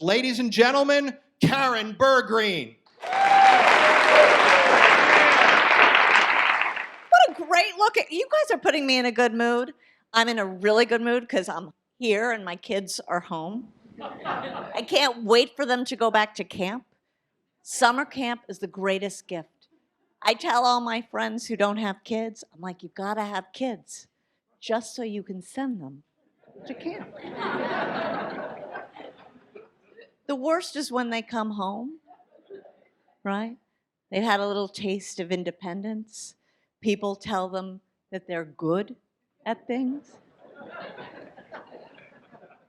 Ladies and gentlemen, Karen Burgreen. What a great look. You guys are putting me in a good mood. I'm in a really good mood because I'm here and my kids are home. I can't wait for them to go back to camp. Summer camp is the greatest gift. I tell all my friends who don't have kids, I'm like, you gotta have kids just so you can send them to camp. The worst is when they come home, right? They've had a little taste of independence. People tell them that they're good at things.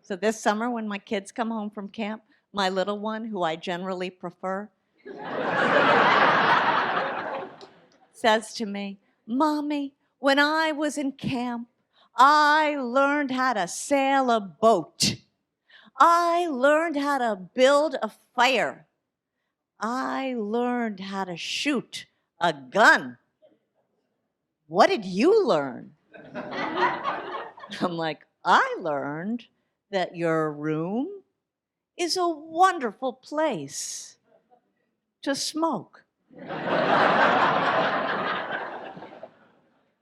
So this summer, when my kids come home from camp, my little one, who I generally prefer, says to me, Mommy, when I was in camp, I learned how to sail a boat. I learned how to build a fire. I learned how to shoot a gun. What did you learn? I'm like, I learned that your room is a wonderful place to smoke.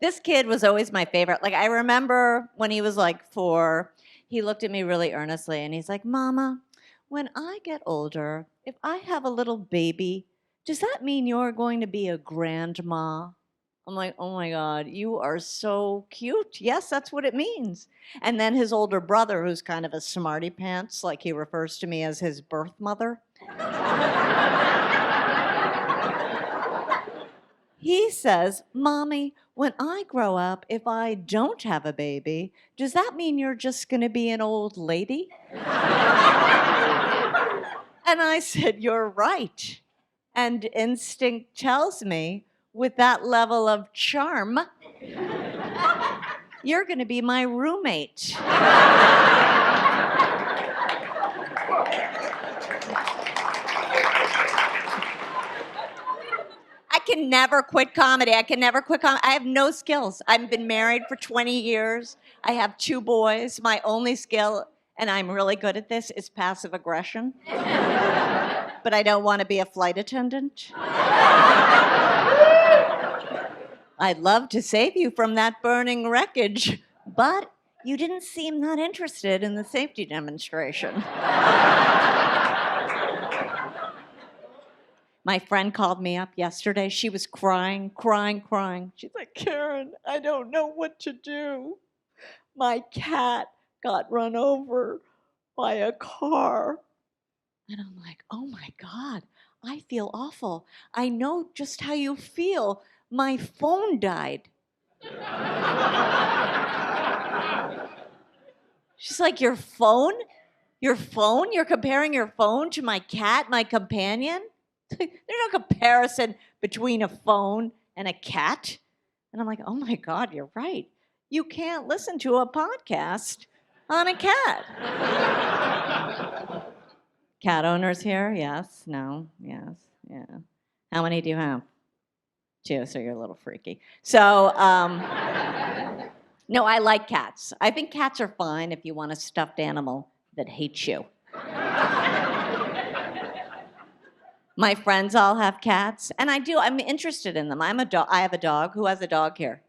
This kid was always my favorite. Like, I remember when he was like 4, he looked at me really earnestly and he's like, Mama, when I get older, if I have a little baby, does that mean you're going to be a grandma? I'm like, oh my God, you are so cute. Yes, that's what it means. And then his older brother, who's kind of a smarty pants, like he refers to me as his birth mother. He says, Mommy, when I grow up, if I don't have a baby, does that mean you're just going to be an old lady? And I said, you're right. And instinct tells me, with that level of charm, you're going to be my roommate. I can never quit comedy. I have no skills. I've been married for 20 years. I have 2 boys. My only skill, and I'm really good at this, is passive aggression. But I don't want to be a flight attendant. I'd love to save you from that burning wreckage, but you didn't seem that interested in the safety demonstration. My friend called me up yesterday. She was crying. She's like, Karen, I don't know what to do. My cat got run over by a car. And I'm like, oh my God, I feel awful. I know just how you feel. My phone died. She's like, your phone? Your phone? You're comparing your phone to my cat, my companion? There's no comparison between a phone and a cat. And I'm like, oh my God, you're right. You can't listen to a podcast on a cat. Cat owners here? Yes, no, yes, yeah. How many do you have? 2, so you're a little freaky. So, no, I like cats. I think cats are fine if you want a stuffed animal that hates you. My friends all have cats, and I'm interested in them. I have a dog. Who has a dog here?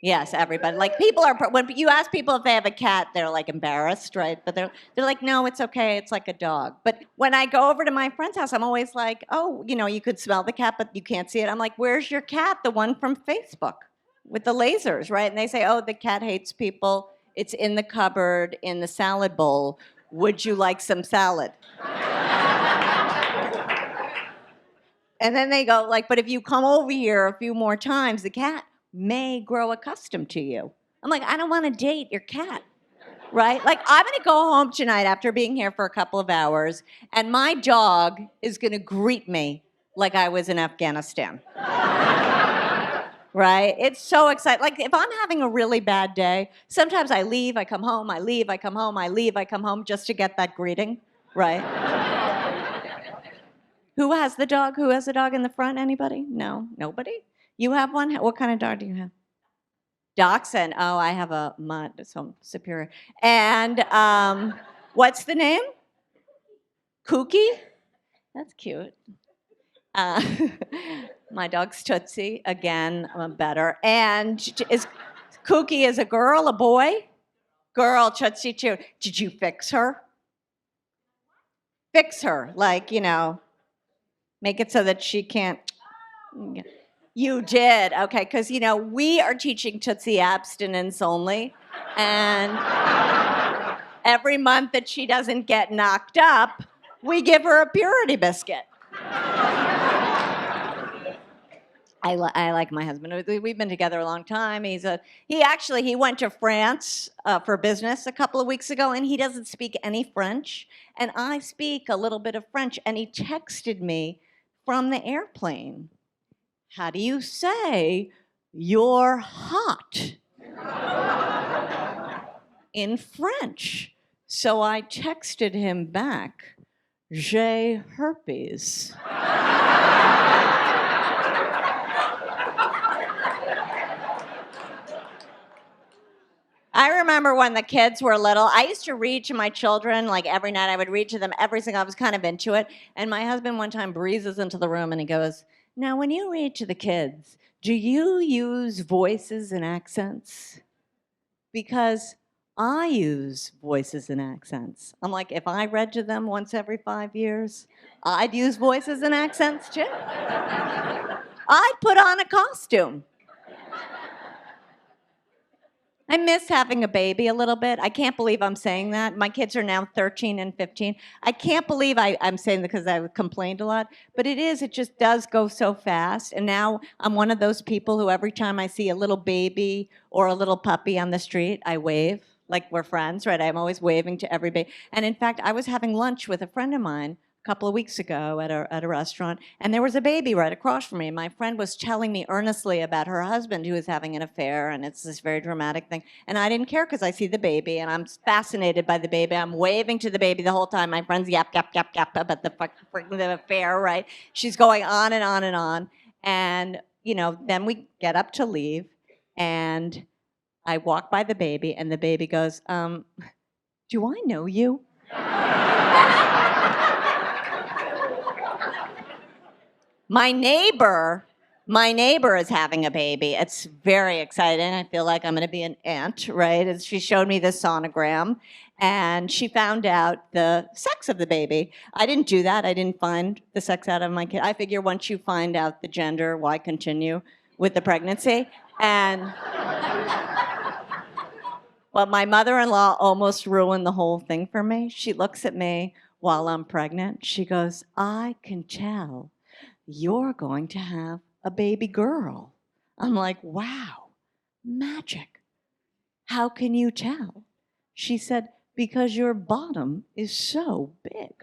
Yes, everybody. Like, people are, when you ask people if they have a cat, they're like embarrassed, right? But they're like, no, it's okay, it's like a dog. But when I go over to my friend's house, I'm always like, oh, you could smell the cat, but you can't see it. I'm like, where's your cat? The one from Facebook with the lasers, right? And they say, oh, the cat hates people. It's in the cupboard, in the salad bowl. Would you like some salad? And then they go like, but if you come over here a few more times, the cat may grow accustomed to you. I'm like, I don't want to date your cat, right? Like, I'm going to go home tonight after being here for a couple of hours, and my dog is going to greet me like I was in Afghanistan. right? It's so exciting. Like if I'm having a really bad day, sometimes I leave, I come home, I leave, I come home, I leave, I come home just to get that greeting, right? Who has the dog? Who has the dog in the front? Anybody? No, nobody? You have one? What kind of dog do you have? Dachshund. Oh, I have a mutt, so superior. And what's the name? Kooky? That's cute. Uh, my dog's Tootsie. Again, better. And is Kooky is a girl, a boy? Girl, Tootsie too. Did you fix her? Fix her, like, make it so that she can't. You did, okay, because we are teaching Tootsie abstinence only, and every month that she doesn't get knocked up, we give her a purity biscuit. I like my husband. We've been together a long time. He went to France for business a couple of weeks ago, and he doesn't speak any French, and I speak a little bit of French, and he texted me from the airplane. How do you say "you're hot" in French? So I texted him back, "J'ai herpes." I remember when the kids were little, I used to read to my children, like every night I would read to them everything. I was kind of into it. And my husband one time breezes into the room and he goes, "Now, when you read to the kids, do you use voices and accents? Because I use voices and accents." I'm like, if I read to them once every 5 years, I'd use voices and accents too. I'd put on a costume. I miss having a baby a little bit. I can't believe I'm saying that. My kids are now 13 and 15. I can't believe I'm saying that because I complained a lot. But it just does go so fast. And now I'm one of those people who every time I see a little baby or a little puppy on the street, I wave. Like we're friends, right? I'm always waving to everybody. And in fact, I was having lunch with a friend of mine a couple of weeks ago at a restaurant, and there was a baby right across from me. My friend was telling me earnestly about her husband who was having an affair, and it's this very dramatic thing. And I didn't care because I see the baby, and I'm fascinated by the baby. I'm waving to the baby the whole time. My friend's yap, yap, yap, yap about the affair, right? She's going on and on and on. And, then we get up to leave, and I walk by the baby, and the baby goes, "Do I know you?" My neighbor is having a baby. It's very exciting. I feel like I'm going to be an aunt, right? And she showed me the sonogram, and she found out the sex of the baby. I didn't do that. I didn't find the sex out of my kid. I figure once you find out the gender, why continue with the pregnancy? But my mother-in-law almost ruined the whole thing for me. She looks at me while I'm pregnant. She goes, "I can tell you're going to have a baby girl." I'm like, wow, magic. How can you tell? She said, "Because your bottom is so big."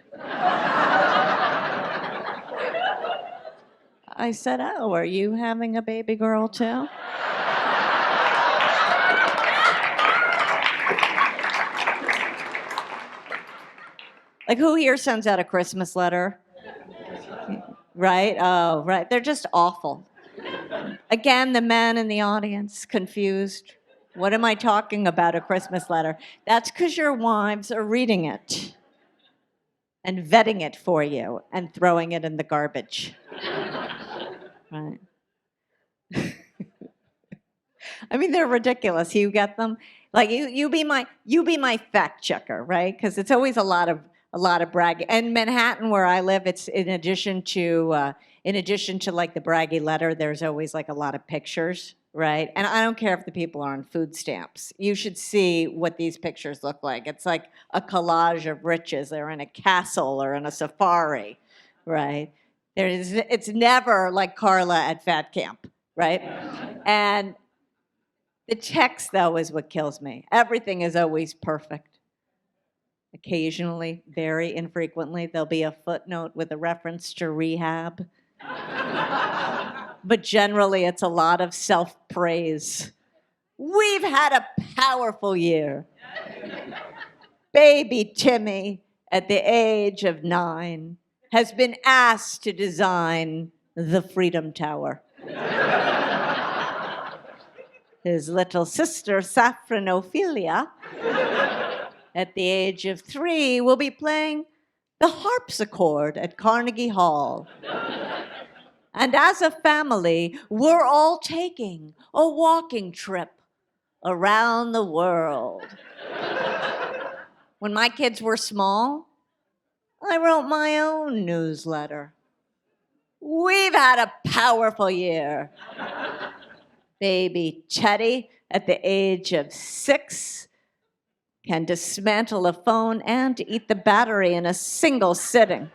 I said, "Oh, are you having a baby girl too?" Like, who here sends out a Christmas letter? Right? Oh, right. They're just awful. Again, the men in the audience, confused. What am I talking about, a Christmas letter? That's because your wives are reading it and vetting it for you and throwing it in the garbage. Right? I mean, they're ridiculous. You get them? Like you be my fact checker, right? Because it's always a lot of bragging. And Manhattan, where I live, it's in addition to like the braggy letter, there's always like a lot of pictures, right? And I don't care if the people are on food stamps. You should see what these pictures look like. It's like a collage of riches. They're in a castle or in a safari, right? It's never like Carla at Fat Camp, right? And the text, though, is what kills me. Everything is always perfect. Occasionally, very infrequently, there'll be a footnote with a reference to rehab. but generally it's a lot of self-praise. We've had a powerful year. Baby Timmy, at the age of 9, has been asked to design the Freedom Tower. His little sister, Saffronophilia, at the age of 3, will be playing the harpsichord at Carnegie Hall. And as a family, we're all taking a walking trip around the world. When my kids were small, I wrote my own newsletter. We've had a powerful year. Baby Teddy, at the age of 6, can dismantle a phone and eat the battery in a single sitting.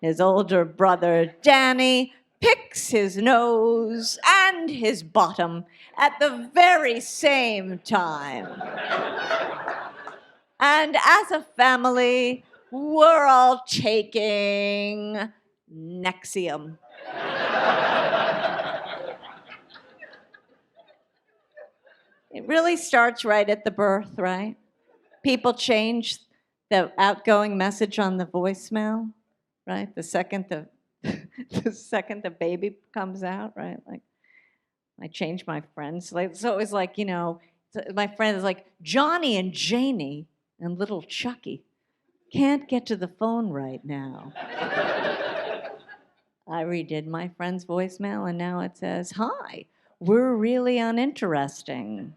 His older brother, Danny, picks his nose and his bottom at the very same time. And as a family, we're all taking Nexium. It really starts right at the birth, right? People change the outgoing message on the voicemail, right? The second the baby comes out, right? Like, I change my friends. Like, it's always like, my friend is like, Johnny and Janie and little Chucky can't get to the phone right now. I redid my friend's voicemail, and now it says, hi, we're really uninteresting.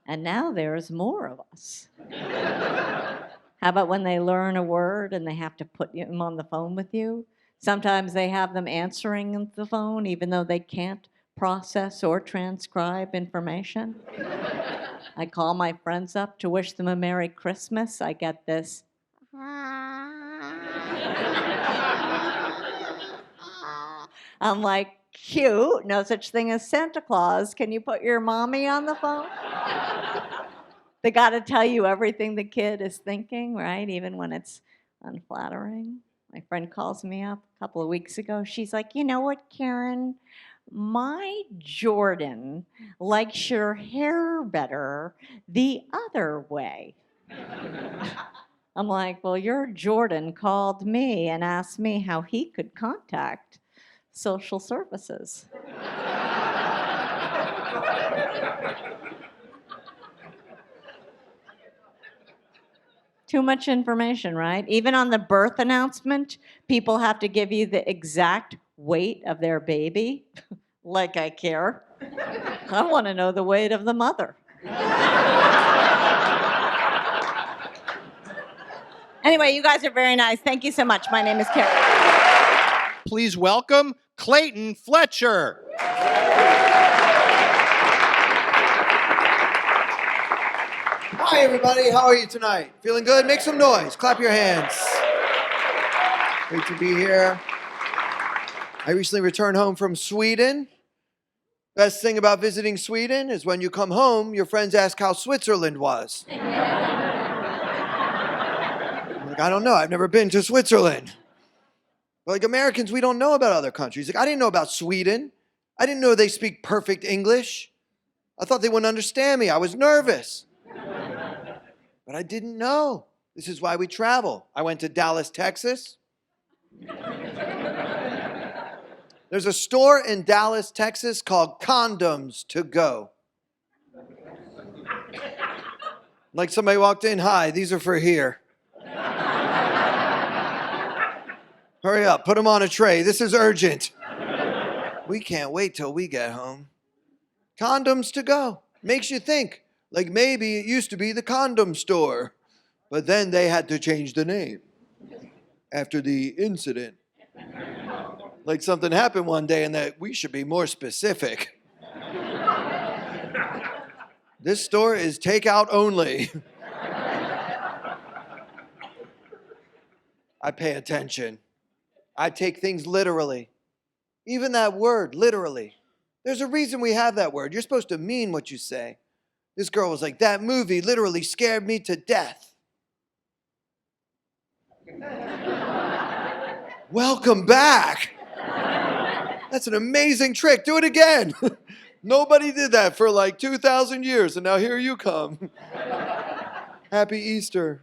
And now there's more of us. How about when they learn a word and they have to put them on the phone with you? Sometimes they have them answering the phone even though they can't process or transcribe information. I call my friends up to wish them a Merry Christmas. I get this. I'm like, cute, no such thing as Santa Claus. Can you put your mommy on the phone? They got to tell you everything the kid is thinking, right? Even when it's unflattering. My friend calls me up a couple of weeks ago. She's like, you know what, Karen? My Jordan likes your hair better the other way. I'm like, well, your Jordan called me and asked me how he could contact social services. Too much information, right? Even on the birth announcement, people have to give you the exact weight of their baby. Like I care. I want to know the weight of the mother. Anyway, you guys are very nice. Thank you so much. My name is Karen. Please welcome Clayton Fletcher. Hi, everybody. How are you tonight? Feeling good? Make some noise. Clap your hands. Great to be here. I recently returned home from Sweden. Best thing about visiting Sweden is when you come home, your friends ask how Switzerland was. I'm like, I don't know. I've never been to Switzerland. Like Americans, we don't know about other countries. Like, I didn't know about Sweden. I didn't know they speak perfect English. I thought they wouldn't understand me. I was nervous. But I didn't know. This is why we travel. I went to Dallas, Texas. There's a store in Dallas, Texas called Condoms to Go. Like somebody walked in, hi, these are for here. Hurry up, put them on a tray. This is urgent. We can't wait till we get home. Condoms to Go. Makes you think. Like maybe it used to be the condom store, but then they had to change the name after the incident. Like something happened one day and that we should be more specific. This store is takeout only. I pay attention. I take things literally. Even that word, literally. There's a reason we have that word. You're supposed to mean what you say. This girl was like, that movie literally scared me to death. Welcome back. That's an amazing trick. Do it again. Nobody did that for like 2,000 years, and now here you come. Happy Easter.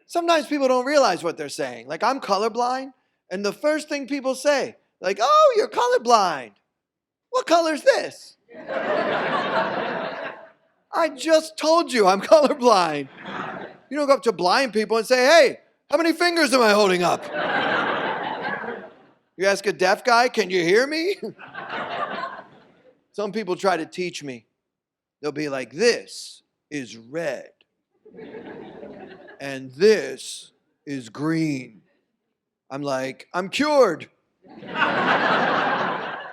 Sometimes people don't realize what they're saying. Like, I'm colorblind, and the first thing people say, like, oh, you're colorblind. What color's this? I just told you I'm colorblind. You don't go up to blind people and say, hey, how many fingers am I holding up? You ask a deaf guy, can you hear me? Some people try to teach me. They'll be like, this is red. And this is green. I'm like, I'm cured.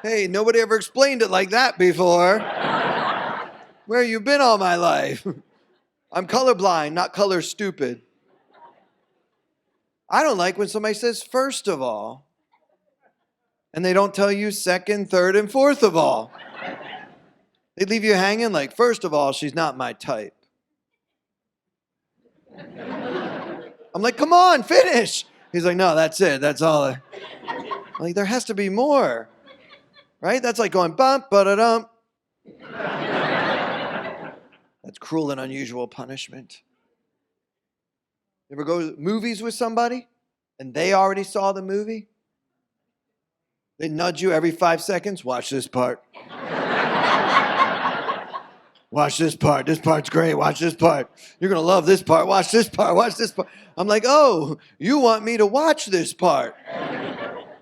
Hey, nobody ever explained it like that before. Where you been all my life? I'm colorblind, not color stupid. I don't like when somebody says first of all, and they don't tell you second, third, and fourth of all. They leave you hanging like, first of all, she's not my type. I'm like, come on, finish. He's like, no, that's it. That's all. I'm like, there has to be more. Right? That's like going bump, ba-da-dum. That's cruel and unusual punishment. You ever go to movies with somebody and they already saw the movie? They nudge you every 5 seconds. Watch this part. Watch this part. This part's great. Watch this part. You're going to love this part. Watch this part. Watch this part. I'm like, oh, you want me to watch this part?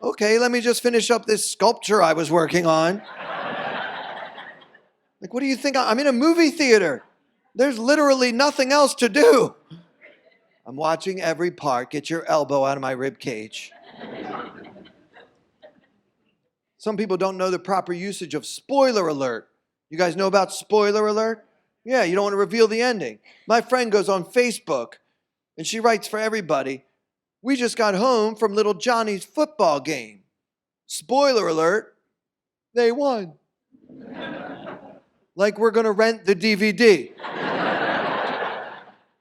Okay, let me just finish up this sculpture I was working on. Like, what do you think? I'm in a movie theater. There's literally nothing else to do. I'm watching every part. Get your elbow out of my rib cage. Some people don't know the proper usage of spoiler alert. You guys know about spoiler alert? Yeah, you don't want to reveal the ending. My friend goes on Facebook, and she writes for everybody, we just got home from little Johnny's football game. Spoiler alert, they won. Like we're going to rent the DVD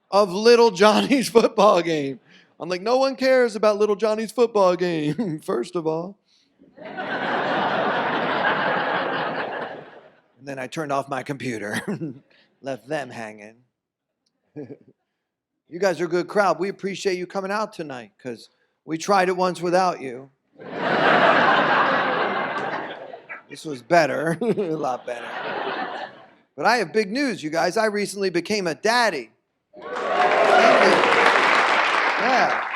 of little Johnny's football game. I'm like, no one cares about little Johnny's football game, first of all. And then I turned off my computer, left them hanging. You guys are a good crowd. We appreciate you coming out tonight because we tried it once without you. This was better, a lot better. But I have big news, you guys. I recently became a daddy. Yeah.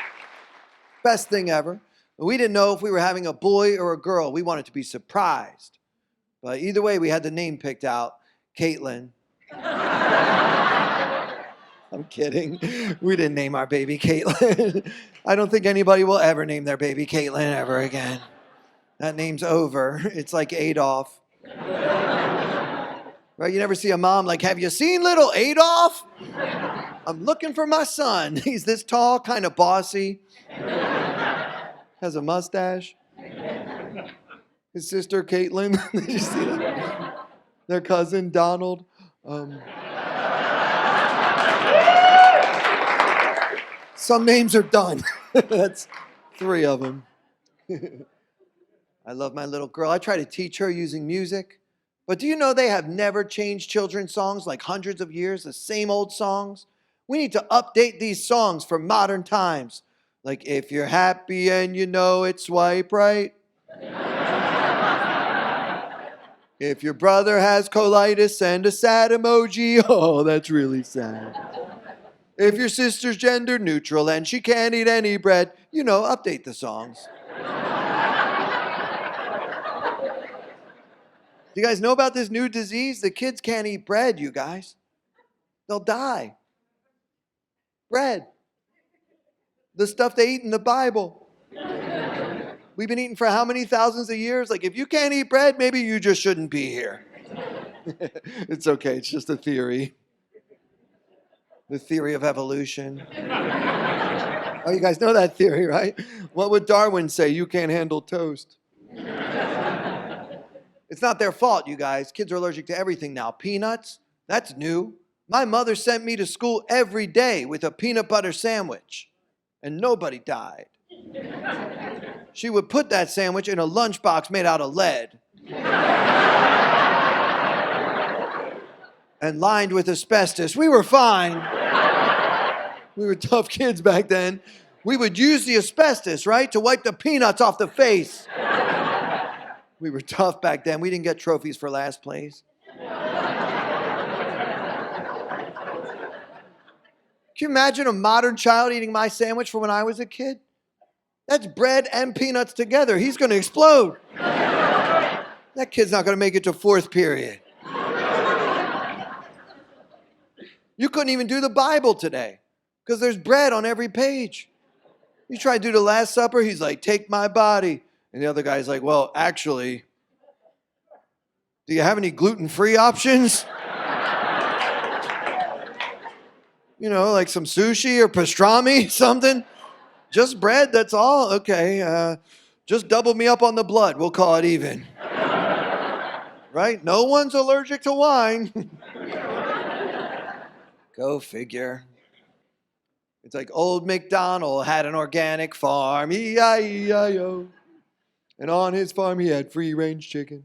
Best thing ever. We didn't know if we were having a boy or a girl. We wanted to be surprised. But either way, we had the name picked out, Caitlin. I'm kidding. We didn't name our baby Caitlin. I don't think anybody will ever name their baby Caitlin ever again. That name's over. It's like Adolf. Right? You never see a mom like, have you seen little Adolf? I'm looking for my son. He's this tall, kind of bossy. Has a mustache. His sister, Caitlin. Did you see that? Their cousin, Donald. Some names are done. That's 3 of them. I love my little girl. I try to teach her using music. But do you know they have never changed children's songs like hundreds of years, the same old songs? We need to update these songs for modern times. Like, if you're happy and you know it, swipe right. If your brother has colitis, send a sad emoji. Oh, that's really sad. If your sister's gender neutral and she can't eat any bread, you know, update the songs. Do you guys know about this new disease? The kids can't eat bread, you guys. They'll die. Bread. The stuff they eat in the Bible. We've been eating for how many thousands of years? Like, if you can't eat bread, maybe you just shouldn't be here. It's okay. It's just a theory. The theory of evolution. Oh, you guys know that theory, right? What would Darwin say? You can't handle toast. It's not their fault, you guys. Kids are allergic to everything now. Peanuts? That's new. My mother sent me to school every day with a peanut butter sandwich. and nobody died. She would put that sandwich in a lunchbox made out of lead and lined with asbestos. We were fine. We were tough kids back then. We would use the asbestos, right, to wipe the peanuts off the face. We were tough back then. We didn't get trophies for last place. Can you imagine a modern child eating my sandwich from when I was a kid? That's bread and peanuts together. He's going to explode. That kid's not going to make it to fourth period. You couldn't even do the Bible today because there's bread on every page. You try to do the Last Supper, he's like, take my body. And the other guy's like, well, actually, do you have any gluten-free options? You know, like some sushi or pastrami, something? Just bread, that's all? Okay, just double me up on the blood. We'll call it even. Right? No one's allergic to wine. Go figure. It's like old MacDonald had an organic farm, E-I-E-I-O. And on his farm he had free-range chicken.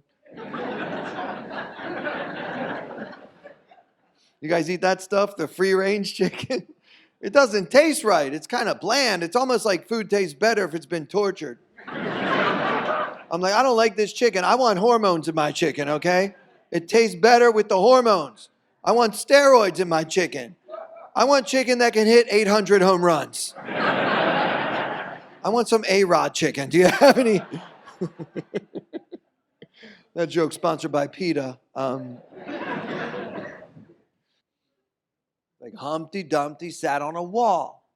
You guys eat that stuff, the free-range chicken? It doesn't taste right. It's kind of bland. It's almost like food tastes better if it's been tortured. I'm like, I don't like this chicken. I want hormones in my chicken, okay? It tastes better with the hormones. I want steroids in my chicken. I want chicken that can hit 800 home runs. I want some A-Rod chicken. Do you have any? That joke sponsored by PETA. Like Humpty Dumpty sat on a wall.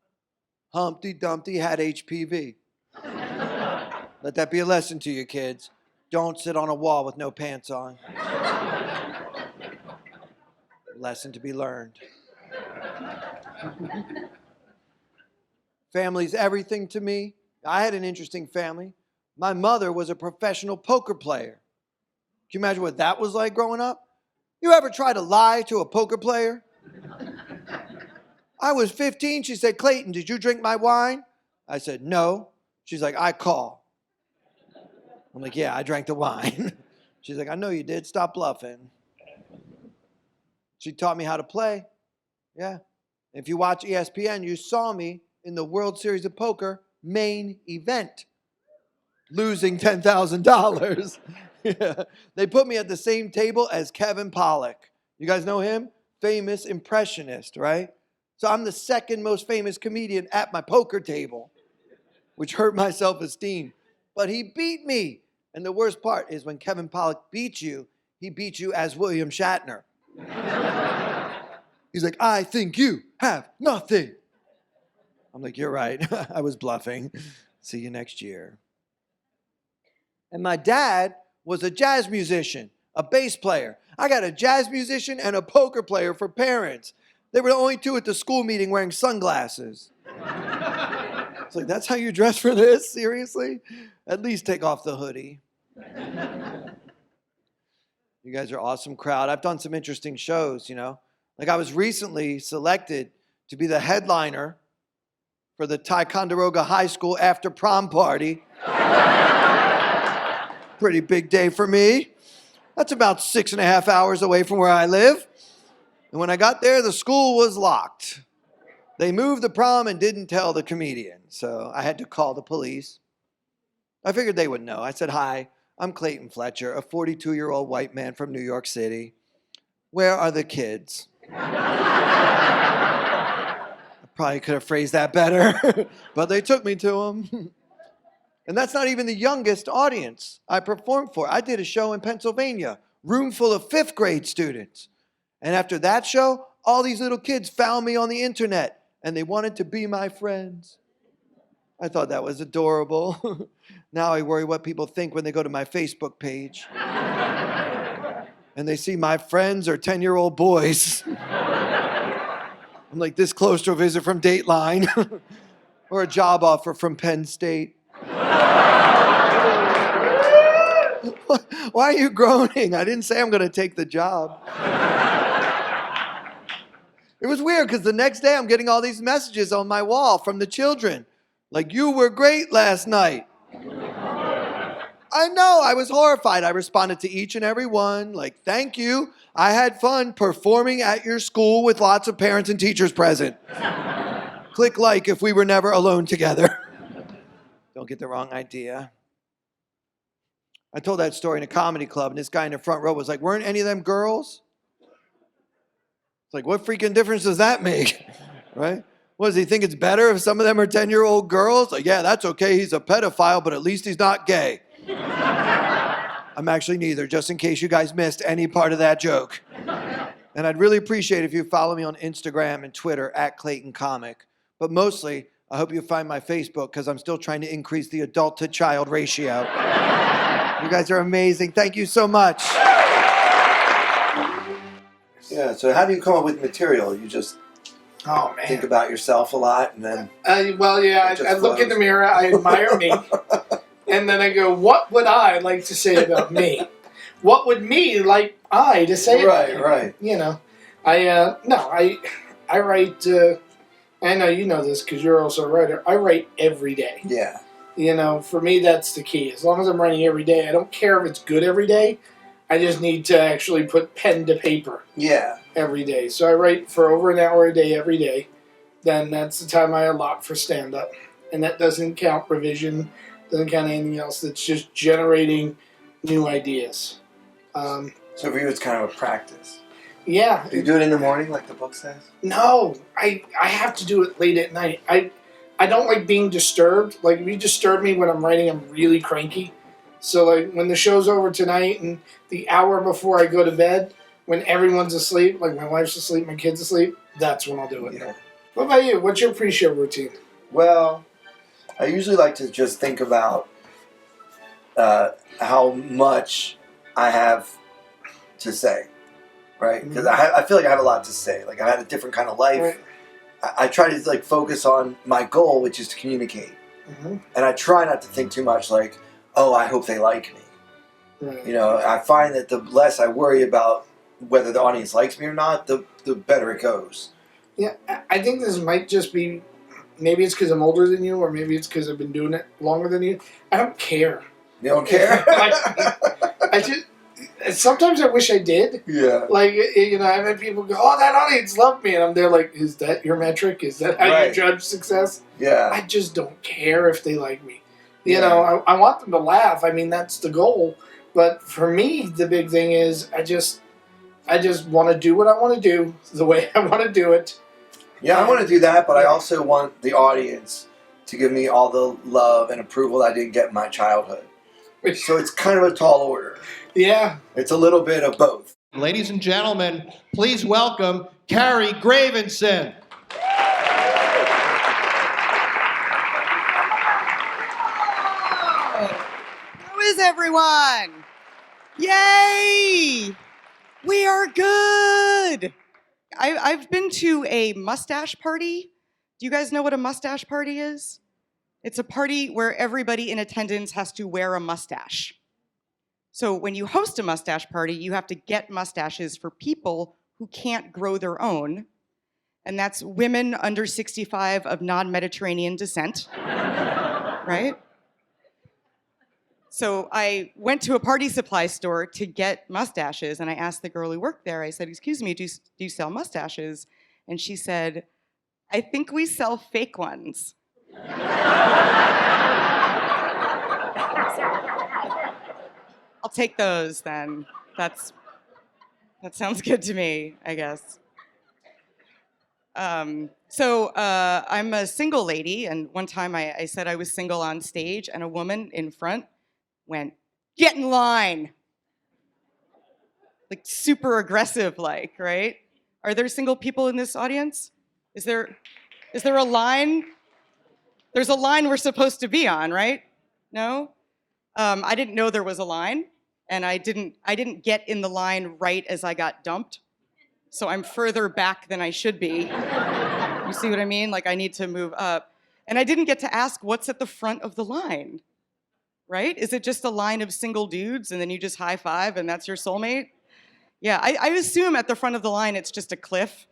Humpty Dumpty had HPV. Let that be a lesson to you, kids. Don't sit on a wall with no pants on. Lesson to be learned. Family's everything to me. I had an interesting family. My mother was a professional poker player. Can you imagine what that was like growing up? You ever try to lie to a poker player? I was 15. She said, Clayton, did you drink my wine? I said, no. She's like, I call. I'm like, yeah, I drank the wine. She's like, I know you did. Stop bluffing. She taught me how to play. Yeah. If you watch ESPN, you saw me in the World Series of Poker main event, losing $10,000. Yeah. They put me at the same table as Kevin Pollak. You guys know him? Famous impressionist, right? So I'm the second most famous comedian at my poker table, which hurt my self-esteem. But he beat me. And the worst part is when Kevin Pollak beats you, he beats you as William Shatner. He's like, I think you have nothing. I'm like, you're right. I was bluffing. See you next year. And my dad was a jazz musician, a bass player. I got a jazz musician and a poker player for parents. They were the only two at the school meeting wearing sunglasses. It's like, that's how you dress for this? Seriously? At least take off the hoodie. You guys are an awesome crowd. I've done some interesting shows, you know. Like I was recently selected to be the headliner for the Ticonderoga High School after prom party. Pretty big day for me. That's about 6.5 hours away from where I live. And when I got there, the school was locked. They moved the prom and didn't tell the comedian, so I had to call the police. I figured they would know. I said, hi, I'm Clayton Fletcher, a 42-year-old white man from New York City. Where are the kids? I probably could have phrased that better, but they took me to them. And that's not even the youngest audience I performed for. I did a show in Pennsylvania, room full of 5th grade students. And after that show, all these little kids found me on the internet, and they wanted to be my friends. I thought that was adorable. Now I worry what people think when they go to my Facebook page. And they see my friends are 10-year-old boys. I'm like this close to a visit from Dateline or a job offer from Penn State. Why are you groaning? I didn't say I'm going to take the job. It was weird because the next day I'm getting all these messages on my wall from the children. Like, you were great last night. I know, I was horrified. I responded to each and every one, like, thank you. I had fun performing at your school with lots of parents and teachers present. Click like if we were never alone together. Don't get the wrong idea. I told that story in a comedy club, and this guy in the front row was like, weren't any of them girls? It's like, what freaking difference does that make? Right? What, does he think it's better if some of them are 10-year-old girls? Like, yeah, that's okay. He's a pedophile, but at least he's not gay. I'm actually neither, just in case you guys missed any part of that joke. And I'd really appreciate it if you follow me on Instagram and Twitter at Clayton Comic. But mostly, I hope you find my Facebook because I'm still trying to increase the adult to child ratio. You guys are amazing. Thank you so much. Yeah, so how do you come up with material? You just think about yourself a lot and then... I look in the mirror, I admire me, and then I go, what would I like to say about me? What would me like I to say about me? Right. You know, I write, I know you know this because you're also a writer, I write every day. Yeah. You know, for me that's the key. As long as I'm writing every day, I don't care if it's good every day, I just need to actually put pen to paper. Yeah. Every day. So I write for over an hour a day every day. Then that's the time I allot for stand-up. And that doesn't count revision, doesn't count anything else. That's just generating new ideas. So for you, it's kind of a practice. Yeah. Do you do it in the morning like the book says? No. I have to do it late at night. I don't like being disturbed. Like, if you disturb me when I'm writing, I'm really cranky. So, like, when the show's over tonight and the hour before I go to bed, when everyone's asleep, like my wife's asleep, my kid's asleep, that's when I'll do it. Yeah. What about you? What's your pre-show routine? Well, I usually like to just think about how much I have to say, right? Because I feel like I have a lot to say. Like, I had a different kind of life. Right. I try to, like, focus on my goal, which is to communicate. Mm-hmm. And I try not to think too much like, oh, I hope they like me. Right. You know, I find that the less I worry about whether the audience likes me or not, the better it goes. Yeah, I think this might just be, maybe it's because I'm older than you, or maybe it's because I've been doing it longer than you. I don't care. You don't care? I just, sometimes I wish I did. Yeah. Like, you know, I've had people go, oh, that audience loved me. And I'm there like, is that your metric? Is that how you judge success? Yeah. I just don't care if they like me. You know, I want them to laugh. I mean, that's the goal. But for me, the big thing is I just want to do what I want to do the way I want to do it. Yeah, I want to do that, but I also want the audience to give me all the love and approval that I didn't get in my childhood. So it's kind of a tall order. Yeah. It's a little bit of both. Ladies and gentlemen, please welcome Carrie Gravenson. How is everyone? Yay! We are good. I've been to a mustache party. Do you guys know what a mustache party is? It's a party where everybody in attendance has to wear a mustache. So when you host a mustache party, you have to get mustaches for people who can't grow their own. And that's women under 65 of non-Mediterranean descent, right? So I went to a party supply store to get mustaches, and I asked the girl who worked there, I said, excuse me, do you sell mustaches? And she said, I think we sell fake ones. I'll take those then. That sounds good to me, I guess. So I'm a single lady, and one time I said I was single on stage, and a woman in front went, get in line. Like super aggressive, like, right? Are there single people in this audience? Is there a line? There's a line we're supposed to be on, right? No? I didn't know there was a line, and I didn't get in the line right as I got dumped. So I'm further back than I should be. You see what I mean? Like, I need to move up. And I didn't get to ask what's at the front of the line, right? Is it just a line of single dudes and then you just high five and that's your soulmate? Yeah, I assume at the front of the line it's just a cliff.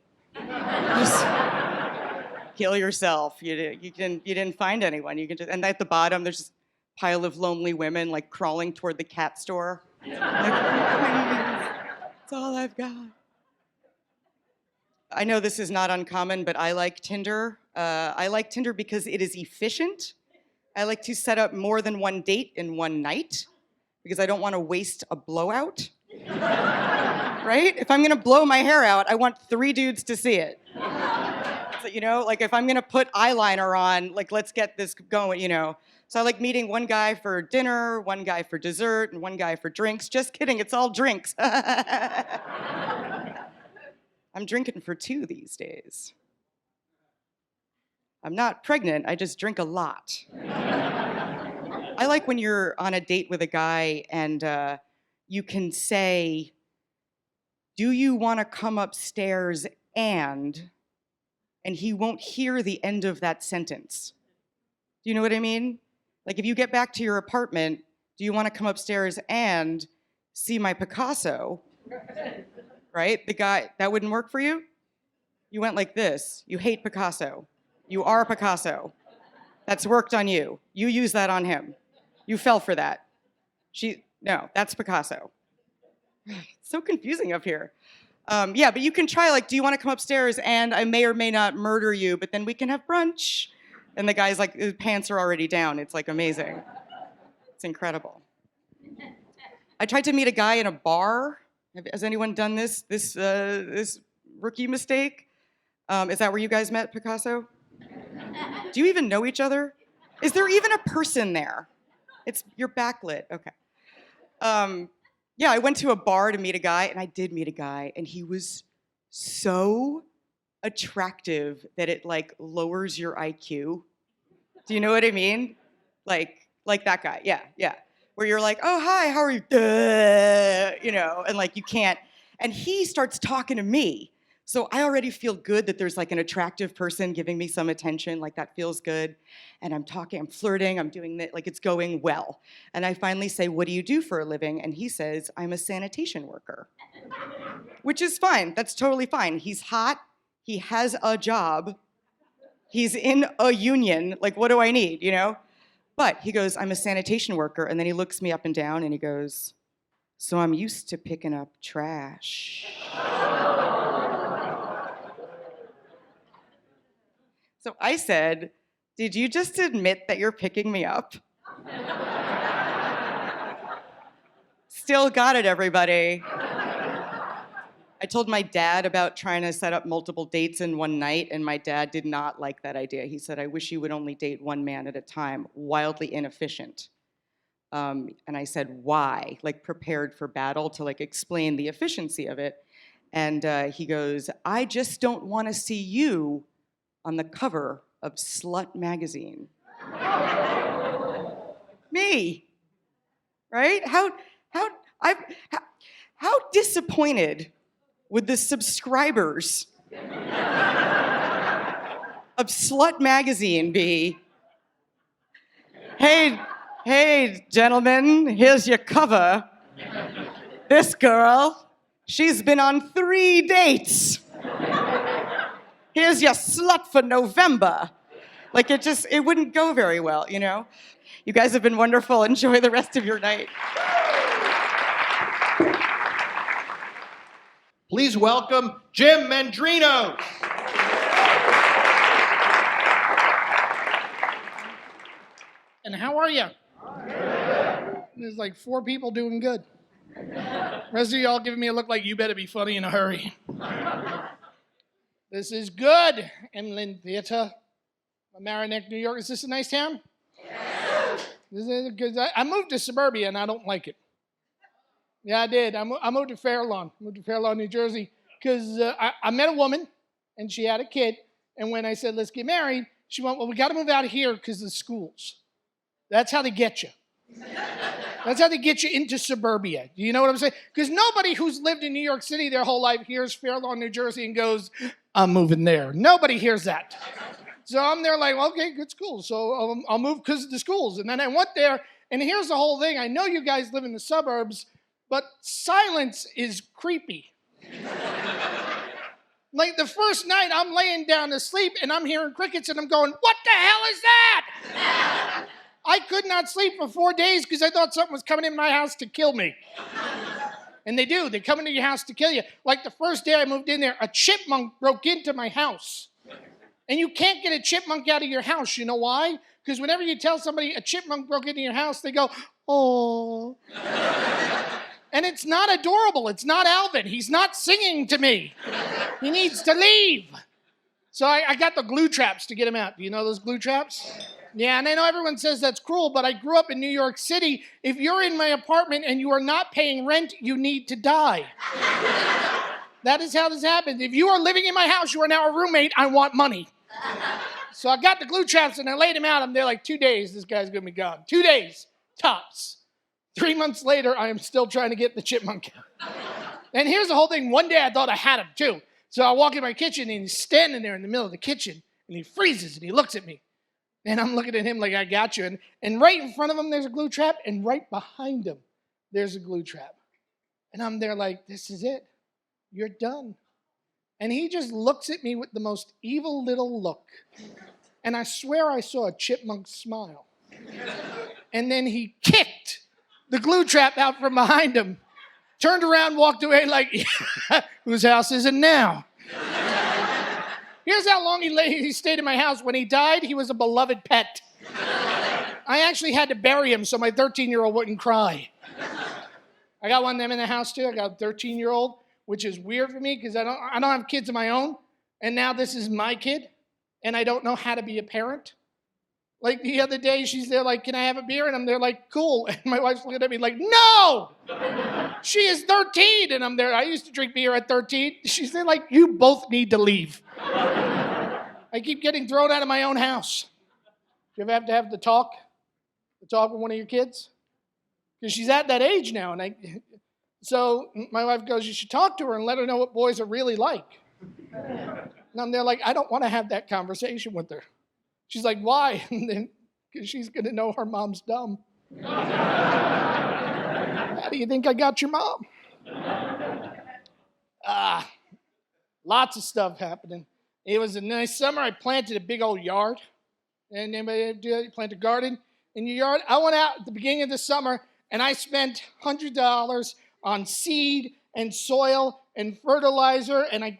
kill yourself. You didn't find anyone. You can just, and at the bottom there's just a pile of lonely women like crawling toward the cat store. Like, that's all I've got. I know this is not uncommon, but I like Tinder. I like Tinder because it is efficient. I like to set up more than one date in one night because I don't want to waste a blowout. Right? If I'm gonna blow my hair out, I want 3 dudes to see it. So, you know, like if I'm gonna put eyeliner on, like let's get this going, you know. So I like meeting one guy for dinner, one guy for dessert, and one guy for drinks. Just kidding, it's all drinks. I'm drinking for 2 these days. I'm not pregnant, I just drink a lot. I like when you're on a date with a guy and you can say, do you want to come upstairs and he won't hear the end of that sentence. Do you know what I mean? Like if you get back to your apartment, do you want to come upstairs and see my Picasso? Right? The guy, that wouldn't work for you? You went like this. You hate Picasso. You are Picasso. That's worked on you. You use that on him. You fell for that. No, that's Picasso. It's so confusing up here. Yeah, but you can try like, do you want to come upstairs and I may or may not murder you, but then we can have brunch. And the guy's like, his pants are already down. It's like amazing. It's incredible. I tried to meet a guy in a bar. Has anyone done this rookie mistake? Is that where you guys met, Picasso? Do you even know each other? Is there even a person there? You're backlit, okay. Yeah, I went to a bar to meet a guy, and I did meet a guy, and he was so attractive that it like lowers your IQ. Do you know what I mean? Like that guy, yeah. Where you're like, oh, hi, how are you? You know, and like you can't. And he starts talking to me. So I already feel good that there's like an attractive person giving me some attention, like that feels good. And I'm talking, I'm flirting, I'm doing that, like it's going well. And I finally say, what do you do for a living? And he says, I'm a sanitation worker. Which is fine, that's totally fine. He's hot, he has a job, he's in a union, like what do I need, you know? But he goes, I'm a sanitation worker. And then he looks me up and down and he goes, so I'm used to picking up trash. So I said, did you just admit that you're picking me up? Still got it, everybody. I told my dad about trying to set up multiple dates in one night, and my dad did not like that idea. He said, I wish you would only date one man at a time, wildly inefficient. And I said, why? Like prepared for battle to like explain the efficiency of it. And he goes, I just don't want to see you on the cover of Slut magazine. Me, right? How disappointed would the subscribers of Slut magazine be? Hey, gentlemen, here's your cover. This girl, she's been on 3 dates. Here's your slut for November. Like it wouldn't go very well, you know? You guys have been wonderful. Enjoy the rest of your night. Please welcome Jim Mendros. And how are you? There's like 4 people doing good. Rest of y'all giving me a look like you better be funny in a hurry. This is good. Emelin Theater, Mamaroneck, New York. Is this a nice town? Because I moved to suburbia and I don't like it. Yeah, I did. I moved to Fair Lawn. New Jersey, because I met a woman and she had a kid. And when I said, let's get married, she went, well, we got to move out of here because of the schools. That's how they get you. That's how they get you into suburbia. Do you know what I'm saying? Because nobody who's lived in New York City their whole life hears Fair Lawn, New Jersey and goes, I'm moving there. Nobody hears that. So I'm there like, well, okay, good school. So I'll move because of the schools. And then I went there, and here's the whole thing. I know you guys live in the suburbs, but silence is creepy. Like the first night, I'm laying down to sleep and I'm hearing crickets and I'm going, what the hell is that? I could not sleep for 4 days because I thought something was coming in my house to kill me. And they do. They come into your house to kill you. Like the first day I moved in there, a chipmunk broke into my house. And you can't get a chipmunk out of your house. You know why? Because whenever you tell somebody a chipmunk broke into your house, they go, oh. And it's not adorable. It's not Alvin. He's not singing to me. He needs to leave. So I got the glue traps to get him out. Do you know those glue traps? Yeah, and I know everyone says that's cruel, but I grew up in New York City. If you're in my apartment and you are not paying rent, you need to die. That is how this happens. If you are living in my house, you are now a roommate, I want money. So I got the glue traps and I laid him out. I'm there like 2 days, this guy's gonna be gone. 2 days, tops. 3 months later, I am still trying to get the chipmunk out. And here's the whole thing. One day I thought I had him too. So I walk in my kitchen and he's standing there in the middle of the kitchen and he freezes and he looks at me. And I'm looking at him like, I got you. And right in front of him, there's a glue trap. And right behind him, there's a glue trap. And I'm there like, this is it. You're done. And he just looks at me with the most evil little look. And I swear I saw a chipmunk smile. And then he kicked the glue trap out from behind him, turned around, walked away like, whose house is it now? Here's how long he stayed in my house. When he died, he was a beloved pet. I actually had to bury him so my 13-year-old wouldn't cry. I got one of them in the house too. I got a 13-year-old, which is weird for me because I don't have kids of my own. And now this is my kid, and I don't know how to be a parent. Like the other day, she's there like, can I have a beer? And I'm there like, cool. And my wife's looking at me like, no! She is 13. And I'm there, I used to drink beer at 13. She's there like, you both need to leave. I keep getting thrown out of my own house. Do you ever have to have the talk with one of your kids? Because she's at that age now. So my wife goes, you should talk to her and let her know what boys are really like. And I'm there like, I don't want to have that conversation with her. She's like, why? And then, because she's going to know her mom's dumb. How do you think I got your mom? Lots of stuff happening. It was a nice summer. I planted a big old yard. And anybody plant a garden in your yard? I went out at the beginning of the summer and I spent $100 on seed and soil and fertilizer. And I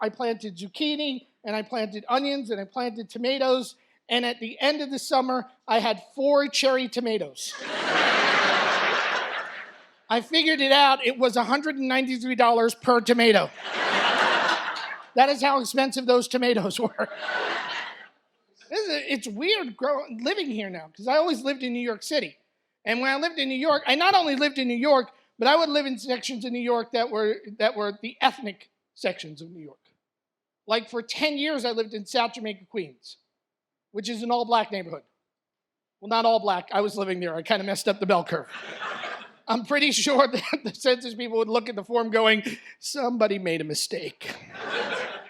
planted zucchini and I planted onions and I planted tomatoes. And at the end of the summer, I had 4 cherry tomatoes. I figured it out. It was $193 per tomato. That is how expensive those tomatoes were. It's weird living here now because I always lived in New York City. And when I lived in New York, I not only lived in New York, but I would live in sections of New York that were the ethnic sections of New York. Like for 10 years, I lived in South Jamaica, Queens, which is an all-black neighborhood. Well, not all black. I was living there. I kind of messed up the bell curve. I'm pretty sure that the census people would look at the form going, somebody made a mistake.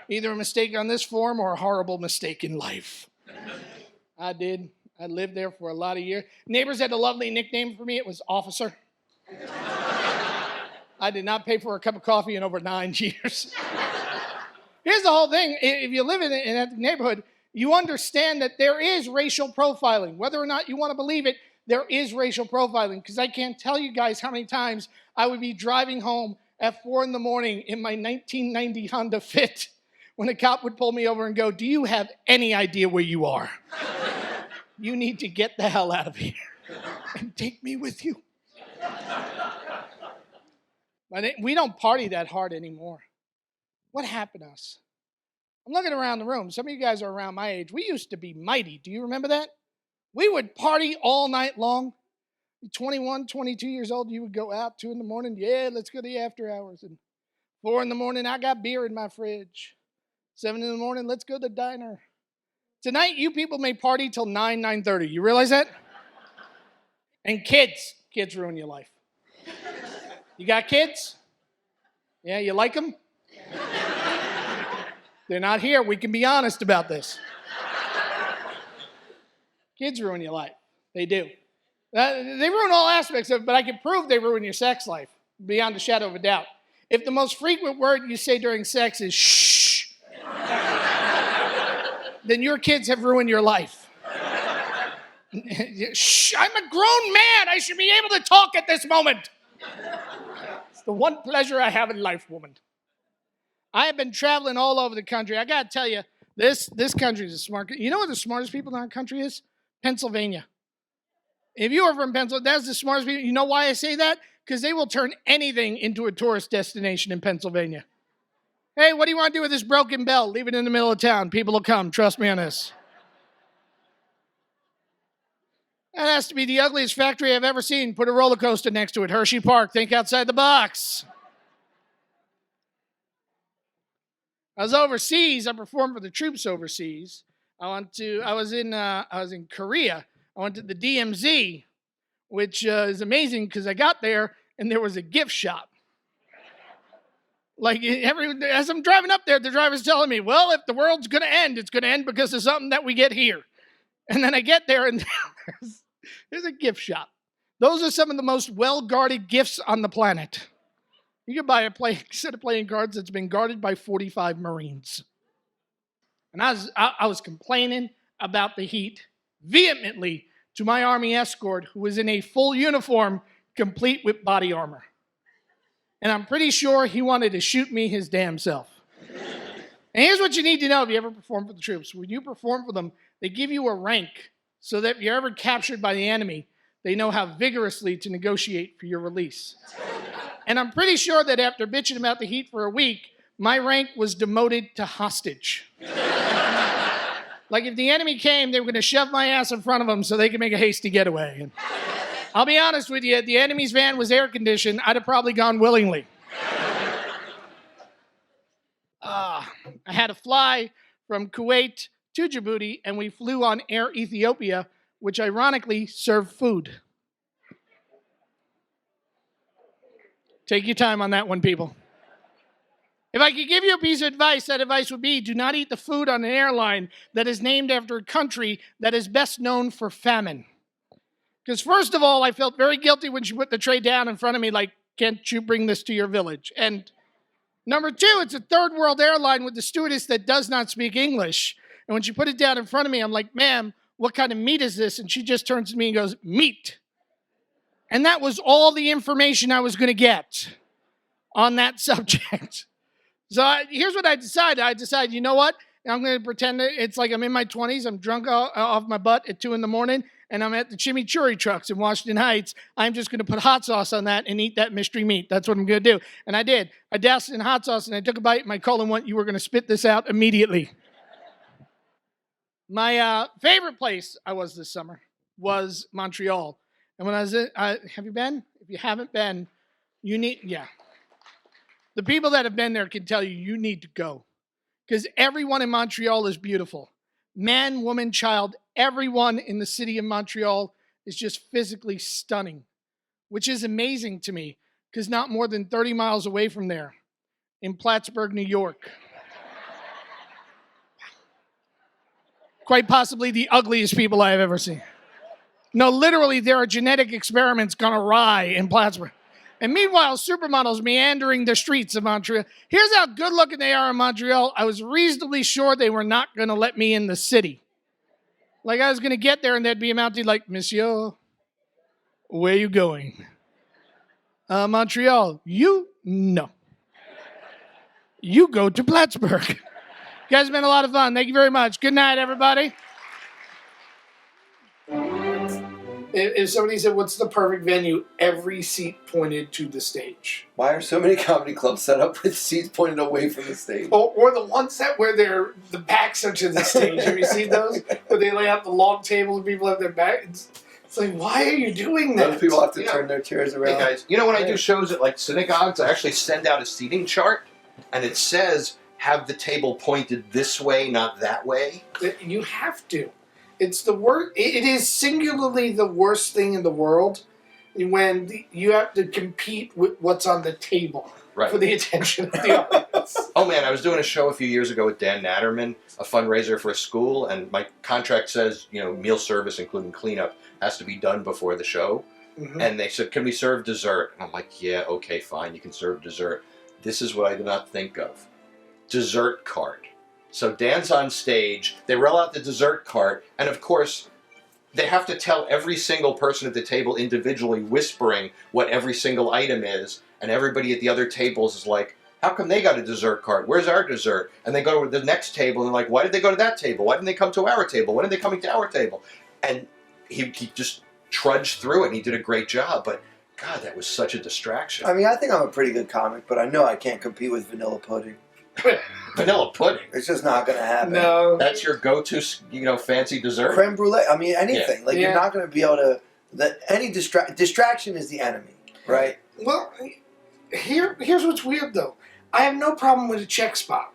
Either a mistake on this form or a horrible mistake in life. I did. I lived there for a lot of years. Neighbors had a lovely nickname for me. It was Officer. I did not pay for a cup of coffee in over 9 years. Here's the whole thing. If you live in a neighborhood, you understand that there is racial profiling. Whether or not you want to believe it, there is racial profiling. Because I can't tell you guys how many times I would be driving home at 4 in the morning in my 1990 Honda Fit when a cop would pull me over and go, do you have any idea where you are? You need to get the hell out of here and take me with you. But we don't party that hard anymore. What happened to us? I'm looking around the room. Some of you guys are around my age. We used to be mighty. Do you remember that? We would party all night long. 21, 22 years old, you would go out 2 in the morning. Yeah, let's go to the after hours. And 4 in the morning, I got beer in my fridge. 7 in the morning, let's go to the diner. Tonight, you people may party till 9:30. You realize that? And kids ruin your life. You got kids? Yeah, you like them? They're not here. We can be honest about this. Kids ruin your life. They do. They ruin all aspects of it, but I can prove they ruin your sex life beyond a shadow of a doubt. If the most frequent word you say during sex is shh, then your kids have ruined your life. Shh, I'm a grown man. I should be able to talk at this moment. It's the one pleasure I have in life, woman. I have been traveling all over the country. I got to tell you, this country is a smart. You know what the smartest people in our country is? Pennsylvania. If you are from Pennsylvania, that's the smartest people. You know why I say that? Because they will turn anything into a tourist destination in Pennsylvania. Hey, what do you want to do with this broken bell? Leave it in the middle of town. People will come. Trust me on this. That has to be the ugliest factory I've ever seen. Put a roller coaster next to it. Hershey Park. Think outside the box. I was overseas. I performed for the troops overseas. I was in Korea. I went to the DMZ, which is amazing because I got there and there was a gift shop. Like as I'm driving up there, the driver's telling me, well, if the world's going to end, it's going to end because of something that we get here. And then I get there and there's a gift shop. Those are some of the most well-guarded gifts on the planet. You can buy a set of playing cards that's been guarded by 45 Marines. And I was complaining about the heat vehemently to my Army escort, who was in a full uniform, complete with body armor. And I'm pretty sure he wanted to shoot me his damn self. And here's what you need to know if you ever perform for the troops. When you perform for them, they give you a rank so that if you're ever captured by the enemy, they know how vigorously to negotiate for your release. And I'm pretty sure that after bitching about the heat for a week, my rank was demoted to hostage. Like if the enemy came, they were going to shove my ass in front of them so they could make a hasty getaway. And I'll be honest with you, if the enemy's van was air conditioned, I'd have probably gone willingly. I had to fly from Kuwait to Djibouti, and we flew on Air Ethiopia, which ironically served food. Take your time on that one, people. If I could give you a piece of advice, that advice would be, do not eat the food on an airline that is named after a country that is best known for famine. Because first of all, I felt very guilty when she put the tray down in front of me like, can't you bring this to your village? And number two, it's a third world airline with the stewardess that does not speak English. And when she put it down in front of me, I'm like, ma'am, what kind of meat is this? And she just turns to me and goes, meat. And that was all the information I was going to get on that subject. So here's what I decided. I decided, you know what? I'm going to pretend it's like I'm in my 20s. I'm drunk off my butt at 2 a.m. and I'm at the chimichurri trucks in Washington Heights. I'm just going to put hot sauce on that and eat that mystery meat. That's what I'm going to do. And I did. I doused it in hot sauce and I took a bite. My colon went, you were going to spit this out immediately. My favorite place I was this summer was Montreal. And when I was in, have you been? If you haven't been, yeah. The people that have been there can tell you, you need to go. Because everyone in Montreal is beautiful. Man, woman, child, everyone in the city of Montreal is just physically stunning. Which is amazing to me, because not more than 30 miles away from there, in Plattsburgh, New York. Quite possibly the ugliest people I have ever seen. No, literally, there are genetic experiments gone awry in Plattsburgh. And meanwhile, supermodels meandering the streets of Montreal. Here's how good looking they are in Montreal. I was reasonably sure they were not going to let me in the city. Like I was going to get there and they'd be a Mountie like, Monsieur, where you going? Montreal. You? No. You go to Plattsburgh. You guys have been a lot of fun. Thank you very much. Good night, everybody. If somebody said, what's the perfect venue? Every seat pointed to the stage. Why are so many comedy clubs set up with seats pointed away from the stage? Or the ones that where the backs are to the stage. Have you seen those? Where they lay out the long table and people have their back. It's like, why are you doing that? Those people have to turn their chairs around. Hey guys, you know when I do shows at like synagogues, I actually send out a seating chart, and it says, have the table pointed this way, not that way. You have to. It's the worst. It is singularly the worst thing in the world when you have to compete with what's on the table for the attention of the audience. Oh man, I was doing a show a few years ago with Dan Natterman, a fundraiser for a school, and my contract says, meal service, including cleanup, has to be done before the show. Mm-hmm. And they said, can we serve dessert? And I'm like, yeah, okay, fine, you can serve dessert. This is what I did not think of. Dessert cart. So Dan's on stage, they roll out the dessert cart, and of course, they have to tell every single person at the table individually, whispering what every single item is, and everybody at the other tables is like, how come they got a dessert cart? Where's our dessert? And they go to the next table, and they're like, why did they go to that table? Why didn't they come to our table? When are they coming to our table? And he just trudged through it, and he did a great job, but God, that was such a distraction. I mean, I think I'm a pretty good comic, but I know I can't compete with vanilla pudding. Vanilla pudding. It's just not going to happen. No. That's your go-to, fancy dessert? Creme brulee. I mean, anything. Yeah. Like, you're not going to be able to... Any distraction is the enemy, right? Well, here's what's weird, though. I have no problem with a check spot.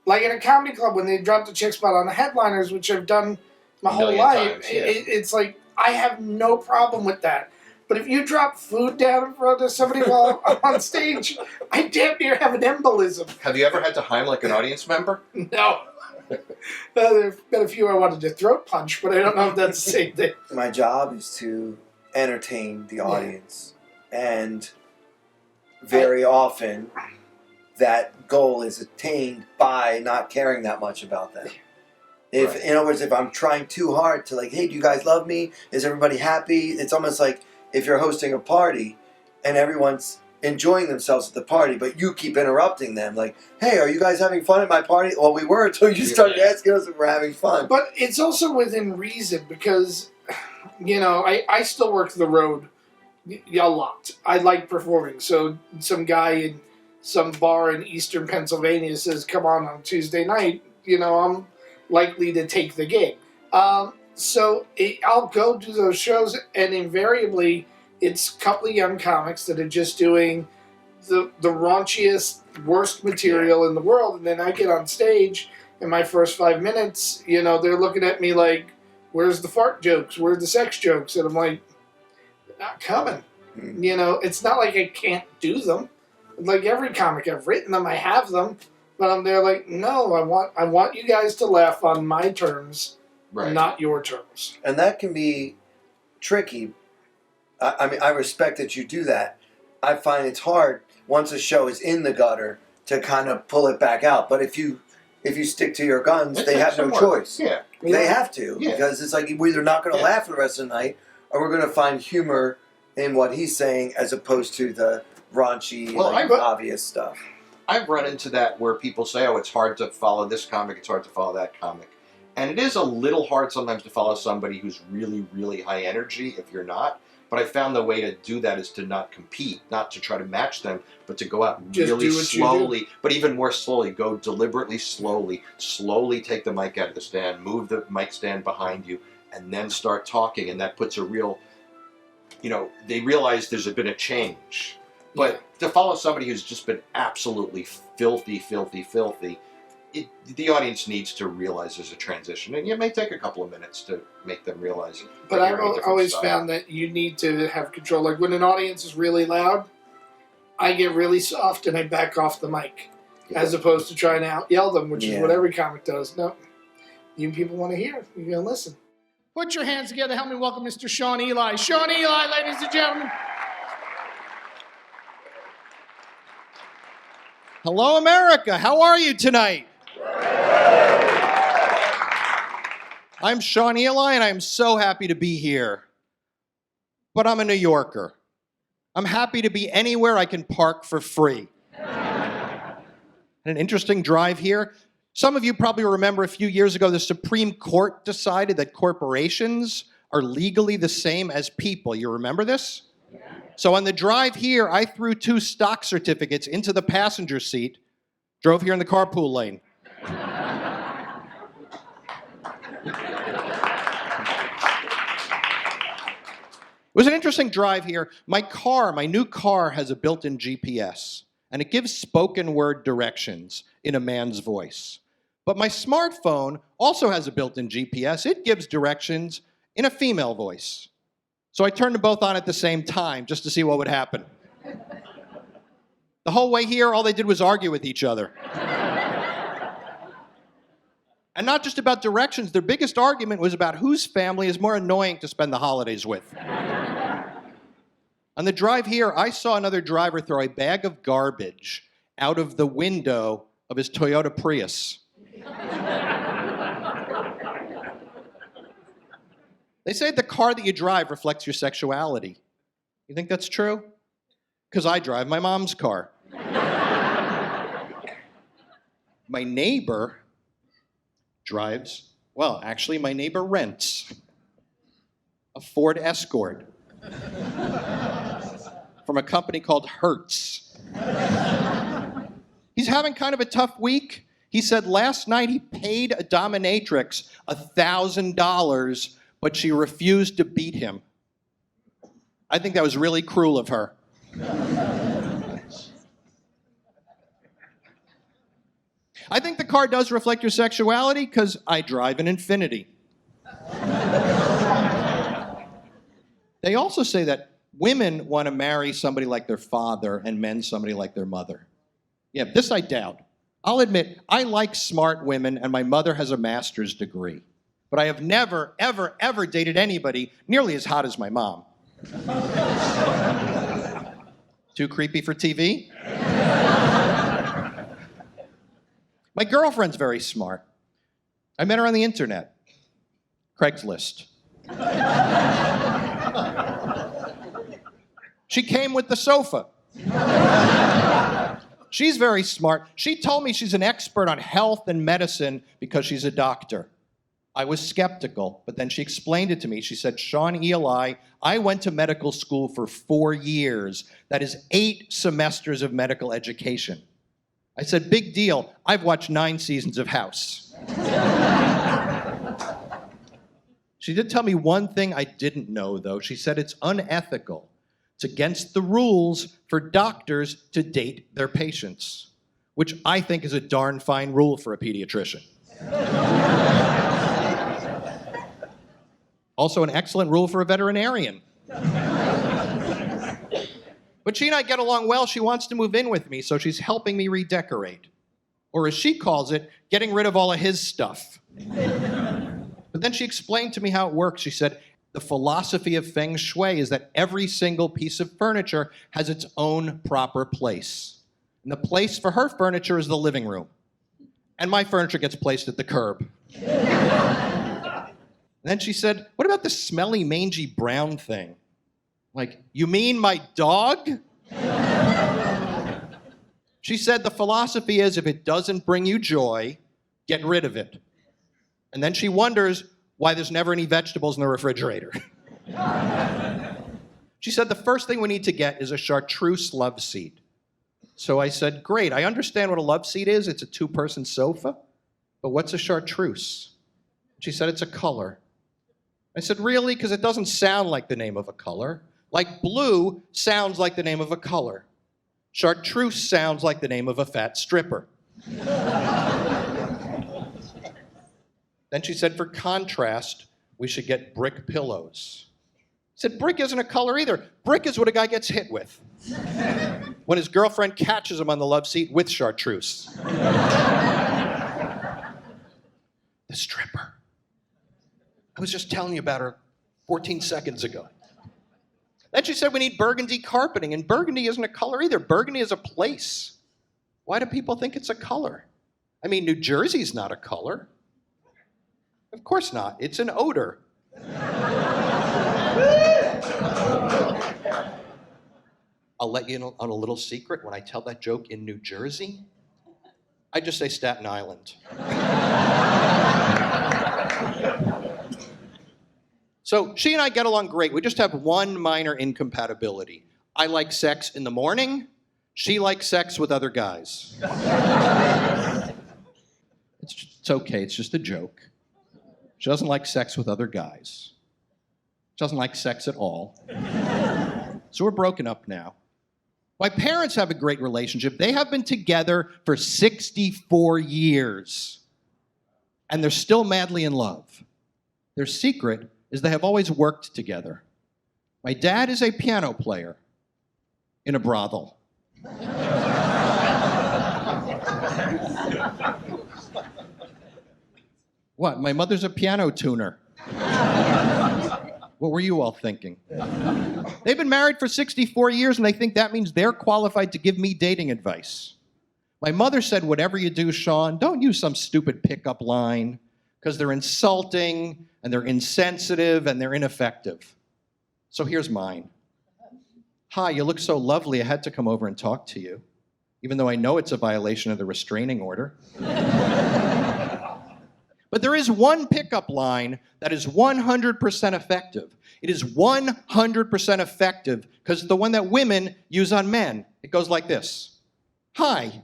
Like in a comedy club, when they drop the check spot on the headliners, which I've done my whole million life, times, yeah. it's like, I have no problem with that. But if you drop food down in front of somebody while I'm on stage, I damn near have an embolism. Have you ever had to Heimlich an audience member? No. There have been a few I wanted to throat punch, but I don't know if that's the same thing. My job is to entertain the audience. And very often, that goal is attained by not caring that much about them. If, Right. in other words, if I'm trying too hard to like, hey, do you guys love me? Is everybody happy? It's almost like if you're hosting a party and everyone's enjoying themselves at the party, but you keep interrupting them. Like, hey, are you guys having fun at my party? Well, we were until you started asking us if we're having fun. But it's also within reason because, I still work the road a lot. I like performing. So some guy in some bar in eastern Pennsylvania says, come on Tuesday night, I'm likely to take the gig. I'll go do those shows, and invariably it's a couple of young comics that are just doing the raunchiest, worst material in the world, and then I get on stage, in my first 5 minutes, they're looking at me like, where's the fart jokes? Where's the sex jokes? And I'm like, they're not coming. It's not like I can't do them. Like every comic, I've written them, I have them, but I'm there like, no, I want you guys to laugh on my terms, Right. not your terms. And that can be tricky. I mean, I respect that you do that. I find it's hard once a show is in the gutter to kind of pull it back out. But if you stick to your guns, they have no choice. Yeah. They have to, Yeah. because it's like we're either not going to laugh for the rest of the night, or we're going to find humor in what he's saying as opposed to the raunchy, obvious stuff. I've run into that where people say, oh, it's hard to follow this comic, it's hard to follow that comic. And it is a little hard sometimes to follow somebody who's really, really high energy if you're not. But I found the way to do that is to not compete, not to try to match them, but to go out Just really do what you slowly, but even more slowly, go deliberately slowly take the mic out of the stand, move the mic stand behind you, and then start talking. And that puts a real, they realize there's been a change. But to follow somebody who's just been absolutely filthy, the audience needs to realize there's a transition. And it may take a couple of minutes to make them realize. But I've always found that you need to have control. Like when an audience is really loud, I get really soft and I back off the mic. As opposed to trying to out-yell them, which is what every comic does. No, you people want to hear. You're going to listen. Put your hands together. Help me welcome Mr. Sha Eli. Sha Eli, ladies and gentlemen. Hello, America. How are you tonight? I'm Sha Eli, and I'm so happy to be here. But I'm a New Yorker. I'm happy to be anywhere I can park for free. An interesting drive here. Some of you probably remember a few years ago, the Supreme Court decided that corporations are legally the same as people. You remember this? So on the drive here, I threw 2 stock certificates into the passenger seat, drove here in the carpool lane. It was an interesting drive here. My new car has a built-in GPS, and it gives spoken word directions in a man's voice. But my smartphone also has a built-in GPS. It gives directions in a female voice. So I turned them both on at the same time just to see what would happen. The whole way here, all they did was argue with each other. And not just about directions. Their biggest argument was about whose family is more annoying to spend the holidays with. On the drive here, I saw another driver throw a bag of garbage out of the window of his Toyota Prius. They say the car that you drive reflects your sexuality. You think that's true? Because I drive my mom's car. My neighbor drives, well, actually, my neighbor rents a Ford Escort from a company called Hertz. He's having kind of a tough week. He said last night he paid a dominatrix $1,000, but she refused to beat him. I think that was really cruel of her. I think the car does reflect your sexuality because I drive an Infiniti. They also say that women want to marry somebody like their father and men somebody like their mother. Yeah, this I doubt. I'll admit, I like smart women and my mother has a master's degree. But I have never, ever, ever dated anybody nearly as hot as my mom. Too creepy for TV? My girlfriend's very smart. I met her on the internet. Craigslist. She came with the sofa. She's very smart. She told me she's an expert on health and medicine because she's a doctor. I was skeptical, but then she explained it to me. She said, Sha Eli, I went to medical school for 4 years. That is 8 semesters of medical education. I said, big deal. I've watched 9 seasons of House. She did tell me one thing I didn't know, though. She said it's unethical. It's against the rules for doctors to date their patients, which I think is a darn fine rule for a pediatrician. Also an excellent rule for a veterinarian. But she and I get along well. She wants to move in with me, so she's helping me redecorate. Or as she calls it, getting rid of all of his stuff. But then she explained to me how it works. She said, the philosophy of Feng Shui is that every single piece of furniture has its own proper place. And the place for her furniture is the living room. And my furniture gets placed at the curb. Then she said, what about the smelly, mangy brown thing? Like, you mean my dog? She said the philosophy is if it doesn't bring you joy, get rid of it. And then she wonders why there's never any vegetables in the refrigerator. She said the first thing we need to get is a chartreuse love seat. So I said, great, I understand what a love seat is. It's a 2-person sofa. But what's a chartreuse? She said it's a color. I said, really? Because it doesn't sound like the name of a color. Like blue sounds like the name of a color. Chartreuse sounds like the name of a fat stripper. Then she said, for contrast, we should get brick pillows. I said, brick isn't a color either. Brick is what a guy gets hit with when his girlfriend catches him on the love seat with chartreuse. The stripper. I was just telling you about her 14 seconds ago. Then she said we need burgundy carpeting, and burgundy isn't a color either. Burgundy is a place. Why do people think it's a color? I mean, New Jersey's not a color. Of course not. It's an odor. I'll let you in on a little secret. When I tell that joke in New Jersey, I just say Staten Island. So she and I get along great. We just have one minor incompatibility. I like sex in the morning. She likes sex with other guys. It's okay. It's just a joke. She doesn't like sex with other guys. She doesn't like sex at all. So we're broken up now. My parents have a great relationship. They have been together for 64 years. And they're still madly in love. Their secret is they have always worked together. My dad is a piano player in a brothel. What? My mother's a piano tuner. What were you all thinking? They've been married for 64 years and they think that means they're qualified to give me dating advice. My mother said, whatever you do, Sean, don't use some stupid pickup line because they're insulting and they're insensitive and they're ineffective. So here's mine. Hi, you look so lovely. I had to come over and talk to you, even though I know it's a violation of the restraining order. But there is one pickup line that is 100% effective. It is 100% effective because it's the one that women use on men. It goes like this. Hi.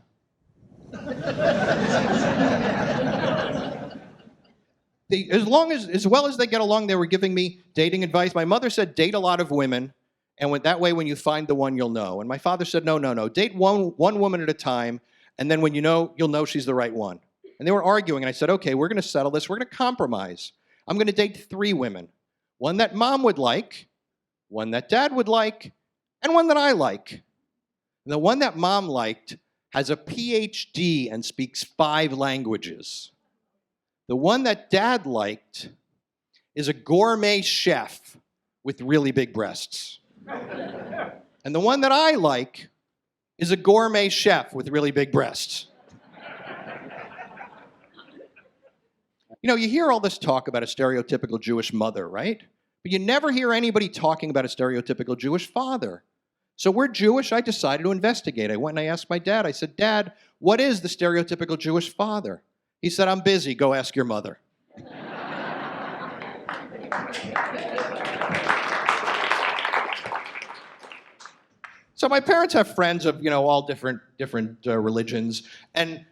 As well as they get along, they were giving me dating advice. My mother said, date a lot of women, and that way when you find the one, you'll know. And my father said, no. Date one woman at a time, and then when you know, you'll know she's the right one. And they were arguing, and I said, okay, we're going to settle this. We're going to compromise. I'm going to date 3 women. One that mom would like, one that dad would like, and one that I like. And the one that mom liked has a PhD and speaks 5 languages. The one that dad liked is a gourmet chef with really big breasts. And the one that I like is a gourmet chef with really big breasts. You know, you hear all this talk about a stereotypical Jewish mother, right? But you never hear anybody talking about a stereotypical Jewish father. So we're Jewish. I decided to investigate. I went and I asked my dad. I said, Dad, what is the stereotypical Jewish father? He said, I'm busy. Go ask your mother. So my parents have friends of, all different religions, and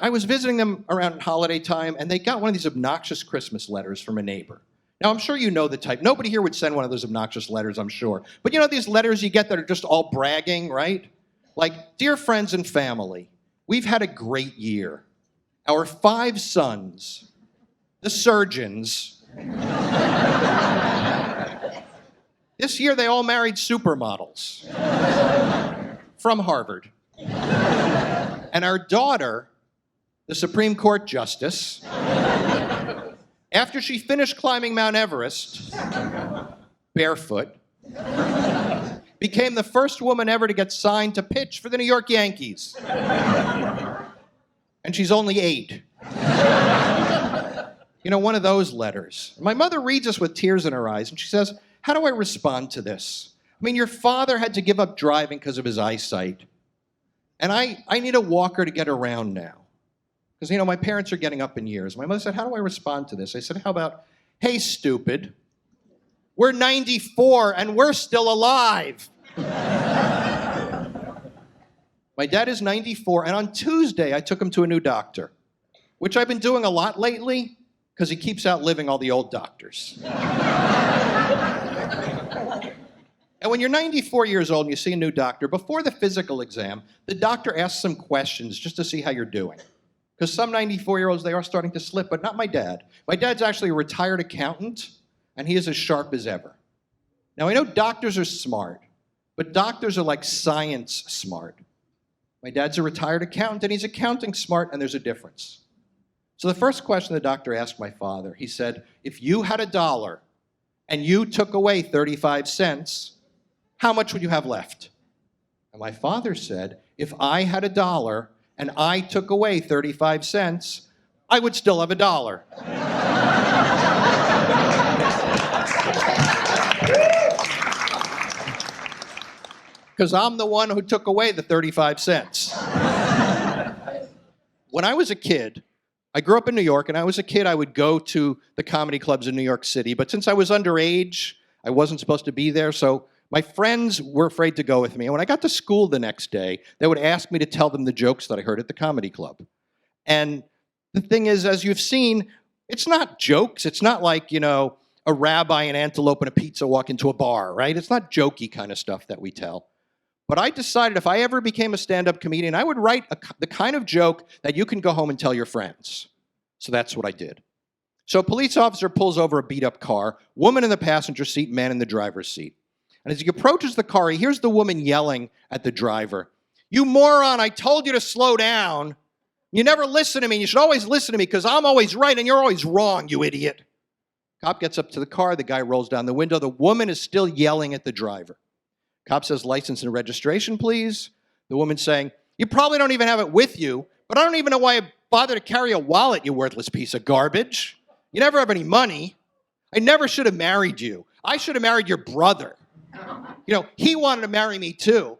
I was visiting them around holiday time, and they got one of these obnoxious Christmas letters from a neighbor. Now, I'm sure you know the type. Nobody here would send one of those obnoxious letters, I'm sure. But these letters you get that are just all bragging, right? Like, dear friends and family, we've had a great year. Our 5 sons, the surgeons. This year they all married supermodels from Harvard. And our daughter, the Supreme Court Justice, after she finished climbing Mount Everest, barefoot, became the first woman ever to get signed to pitch for the New York Yankees. And she's only 8. One of those letters. My mother reads us with tears in her eyes, and she says, how do I respond to this? I mean, your father had to give up driving because of his eyesight. And I need a walker to get around now. Because, my parents are getting up in years. My mother said, how do I respond to this? I said, how about, hey, stupid, we're 94 and we're still alive. My dad is 94, and on Tuesday, I took him to a new doctor, which I've been doing a lot lately because he keeps outliving all the old doctors. And when you're 94 years old and you see a new doctor, before the physical exam, the doctor asks some questions just to see how you're doing. Because some 94-year-olds, they are starting to slip, but not my dad. My dad's actually a retired accountant, and he is as sharp as ever. Now, I know doctors are smart, but doctors are like science smart. My dad's a retired accountant, and he's accounting smart, and there's a difference. So the first question the doctor asked my father, he said, if you had $1 and you took away 35 cents, how much would you have left? And my father said, if I had $1 and I took away 35 cents, I would still have $1. Because I'm the one who took away the 35 cents. When I was a kid, I grew up in New York, and I was a kid, I would go to the comedy clubs in New York City, but since I was underage, I wasn't supposed to be there, so my friends were afraid to go with me. And when I got to school the next day, they would ask me to tell them the jokes that I heard at the comedy club. And the thing is, as you've seen, it's not jokes. It's not like, a rabbi, an antelope, and a pizza walk into a bar, right? It's not jokey kind of stuff that we tell. But I decided if I ever became a stand-up comedian, I would write the kind of joke that you can go home and tell your friends. So that's what I did. So a police officer pulls over a beat-up car, woman in the passenger seat, man in the driver's seat. And as he approaches the car, he hears the woman yelling at the driver, "You moron, I told you to slow down." You never listen to me. You should always listen to me because I'm always right and you're always wrong, you idiot. Cop gets up to the car. The guy rolls down the window. The woman is still yelling at the driver. Cop says, license and registration, please. The woman's saying, you probably don't even have it with you, but I don't even know why I bother to carry a wallet, you worthless piece of garbage. You never have any money. I never should have married you. I should have married your brother. You know, he wanted to marry me too.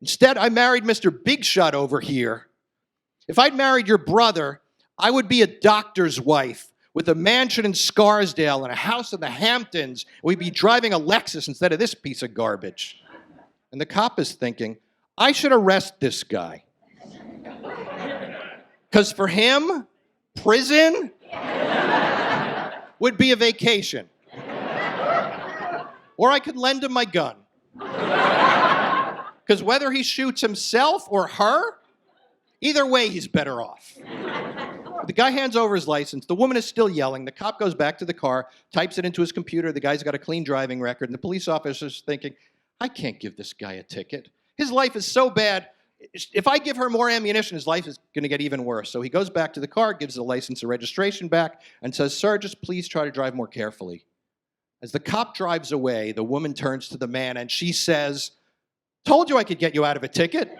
Instead, I married Mr. Big Shot over here. If I'd married your brother, I would be a doctor's wife with a mansion in Scarsdale and a house in the Hamptons. We'd be driving a Lexus instead of this piece of garbage. And the cop is thinking, I should arrest this guy. Because for him, prison would be a vacation. Or I could lend him my gun. Because whether he shoots himself or her, either way, he's better off. The guy hands over his license. The woman is still yelling. The cop goes back to the car, types it into his computer. The guy's got a clean driving record. And the police officer's thinking, I can't give this guy a ticket. His life is so bad. If I give her more ammunition, his life is going to get even worse. So he goes back to the car, gives the license and registration back, and says, sir, just please try to drive more carefully. As the cop drives away, the woman turns to the man and she says, told you I could get you out of a ticket.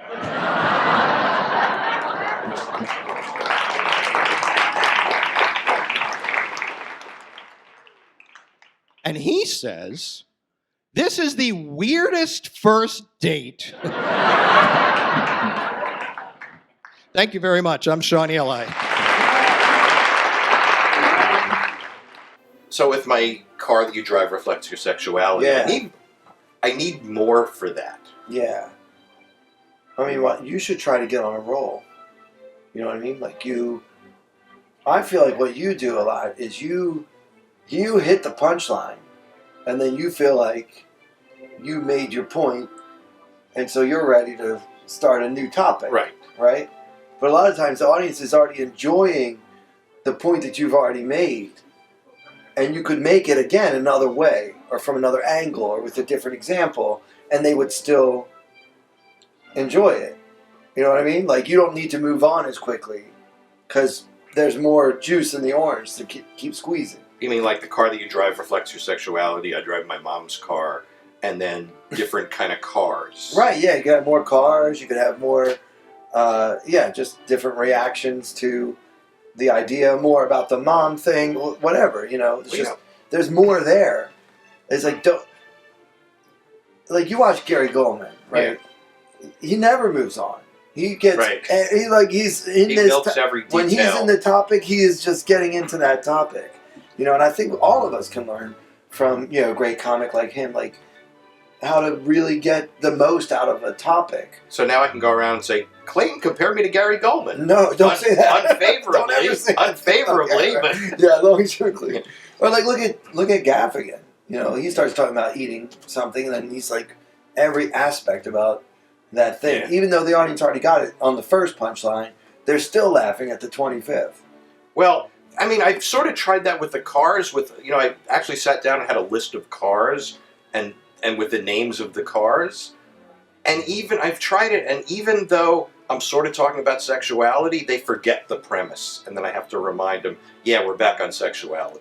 And he says, this is the weirdest first date. Thank you very much. I'm Sha Eli. So with my car that you drive reflects your sexuality. Yeah. I need more for that. Yeah. I mean, what you should try to get on a roll. You know what I mean? Like I feel like what you do a lot is you hit the punchline, and then you feel like you made your point, and so you're ready to start a new topic. Right. Right? But a lot of times the audience is already enjoying the point that you've already made, and you could make it again another way, or from another angle, or with a different example, and they would still enjoy it. You know what I mean? Like, you don't need to move on as quickly because there's more juice in the orange to keep squeezing. You mean like the car that you drive reflects your sexuality? I drive my mom's car, and then different kind of cars. Right, yeah. You could have more cars. You could have more, just different reactions to the idea, more about the mom thing, whatever, you know. It's just, there's more there. It's like, you watch Gary Goldman, right? Yeah. He never moves on. He gets, right. He's in this, milks every detail. When he's in the topic, he is just getting into that topic. You know, and I think all of us can learn from, a great comic like him, like how to really get the most out of a topic. So now I can go around and say, Clayton compared me to Gary Goldman. No, don't say that. Unfavorably. Don't ever say that. Unfavorably, but yeah, as long as you're clear. Or like look at Gaffigan. You know, he starts talking about eating something, and then he's like every aspect about that thing. Yeah. Even though the audience already got it on the first punchline, they're still laughing at the 25th. Well, I mean, I've sort of tried that with the cars. I actually sat down and had a list of cars and with the names of the cars. And I've tried it, and even though I'm sort of talking about sexuality, they forget the premise. And then I have to remind them, yeah, we're back on sexuality.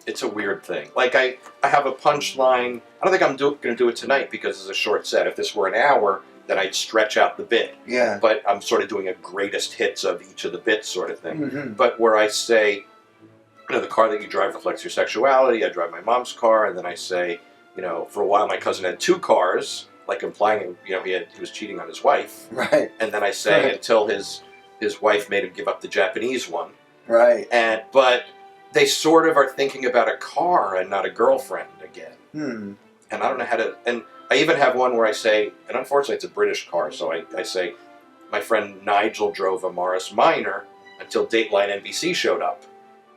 It's a weird thing. Like, I have a punchline. I don't think I'm going to do it tonight because it's a short set. If this were an hour, then I'd stretch out the bit. Yeah. But I'm sort of doing a greatest hits of each of the bits sort of thing. Mm-hmm. But where I say, the car that you drive reflects your sexuality. I drive my mom's car, and then I say, for a while my cousin had two cars, like implying, he was cheating on his wife. Right. And then I say until his wife made him give up the Japanese one. Right. But they sort of are thinking about a car and not a girlfriend again. And I don't know how to. And I even have one where I say, and unfortunately it's a British car, so I say, my friend Nigel drove a Morris Minor until Dateline NBC showed up.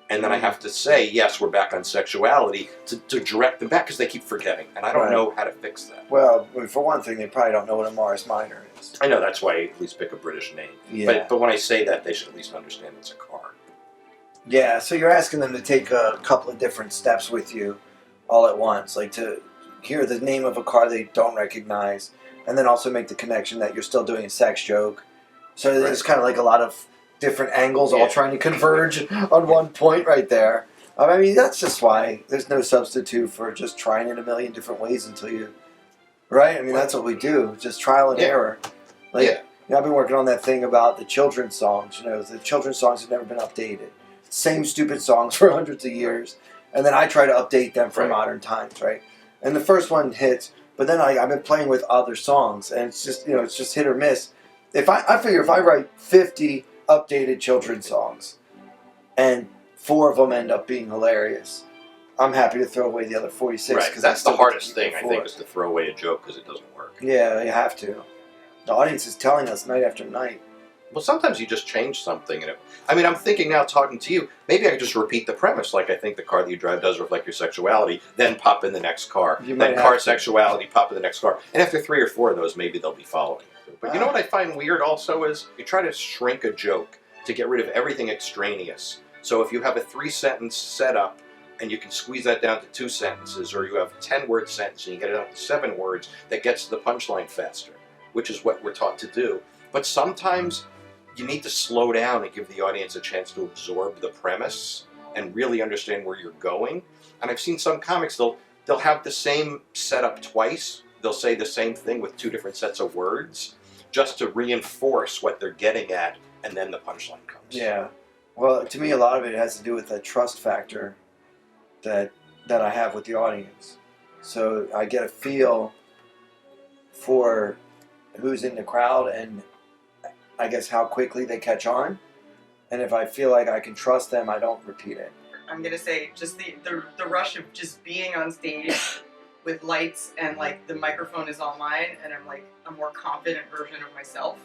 And then I have to say, yes, we're back on sexuality to direct them back because they keep forgetting. And I don't know how to fix that. Well, for one thing, they probably don't know what a Morris Minor is. I know, that's why I at least pick a British name. Yeah. But when I say that, they should at least understand it's a car. Yeah, so you're asking them to take a couple of different steps with you all at once, like to hear the name of a car they don't recognize, and then also make the connection that you're still doing a sex joke. So there's kind of like a lot of different angles all trying to converge on one point right there. I mean, that's just why there's no substitute for just trying it a million different ways until you, right? I mean, that's what we do, just trial and error. Like, you know, I've been working on that thing about the children's songs. You know, the children's songs have never been updated. Same stupid songs for hundreds of years. And then I try to update them for modern times, right? And the first one hits, but then I've been playing with other songs, and it's just, you know, it's just hit or miss. I figure if I write 50 updated children's songs, and 4 of them end up being hilarious, I'm happy to throw away the other 46. Right, because that's the hardest thing, I think, is to throw away a joke because it doesn't work. Yeah, you have to. The audience is telling us night after night. Well, sometimes you just change something. I'm thinking now, talking to you, maybe I could just repeat the premise, like I think the car that you drive does reflect your sexuality, then pop in the next car. Then car sexuality, pop in the next car. And after 3 or 4 of those, maybe they'll be following. But you know what I find weird also is you try to shrink a joke to get rid of everything extraneous. So if you have a 3-sentence setup and you can squeeze that down to 2 sentences, or you have a 10-word sentence and you get it up to 7 words, that gets to the punchline faster, which is what we're taught to do. But sometimes you need to slow down and give the audience a chance to absorb the premise and really understand where you're going. And I've seen some comics, they'll have the same setup twice. They'll say the same thing with 2 different sets of words just to reinforce what they're getting at, and then the punchline comes. Yeah. Well, to me, a lot of it has to do with the trust factor that I have with the audience. So I get a feel for who's in the crowd and I guess how quickly they catch on. And if I feel like I can trust them, I don't repeat it. I'm gonna say just the rush of just being on stage with lights and like the microphone is on mine and I'm like a more confident version of myself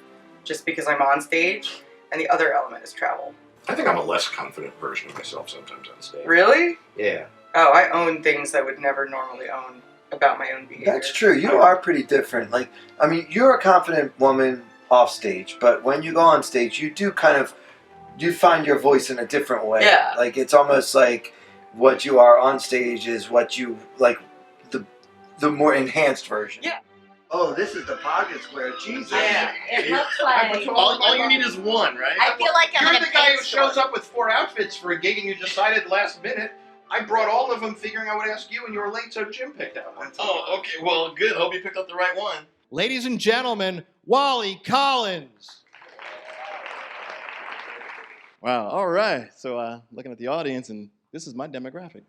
just because I'm on stage. And the other element is travel. I think I'm a less confident version of myself sometimes on stage. Really? Yeah. Oh, I own things I would never normally own about my own behavior. That's true. You are pretty different. Like, I mean, you're a confident woman off stage, but when you go on stage, you do you find your voice in a different way. Yeah. Like, it's almost like what you are on stage is what you, like, the more enhanced version. Yeah. Oh, this is the pocket square. Jesus. Yeah, it looks like. All you need is one, right? I feel like I'm You're in a the guy who paint store. shows up with 4 outfits for a gig and you decided last minute. I brought all of them figuring I would ask you and you were late, so Jim picked out one. Oh, okay. Well, good. Hope you picked up the right one. Ladies and gentlemen, Wally Collins. Wow. All right. So looking at the audience, and this is my demographic.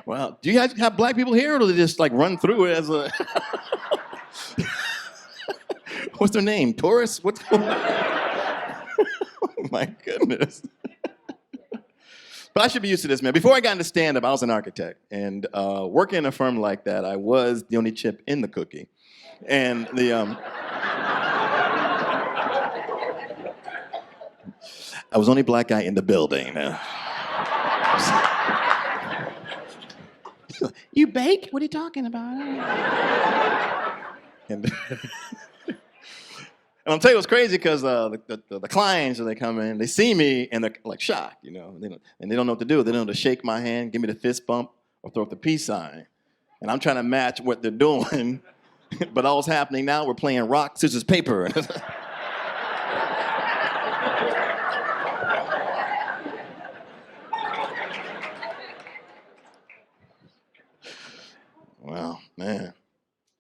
Wow. Do you guys have black people here, or do they just like run through it as a... What's their name? Taurus? What's going on? Oh, my goodness. But I should be used to this, man. Before I got into stand-up, I was an architect. And working in a firm like that, I was the only chip in the cookie. And I was the only black guy in the building. You bake? What are you talking about? And And I'll tell you what's crazy, because the clients, when they come in, they see me and they're like shocked, you know, and they don't know what to do. They don't know to shake my hand, give me the fist bump, or throw up the peace sign. And I'm trying to match what they're doing, but all that's happening now, we're playing rock, scissors, paper. Well, man,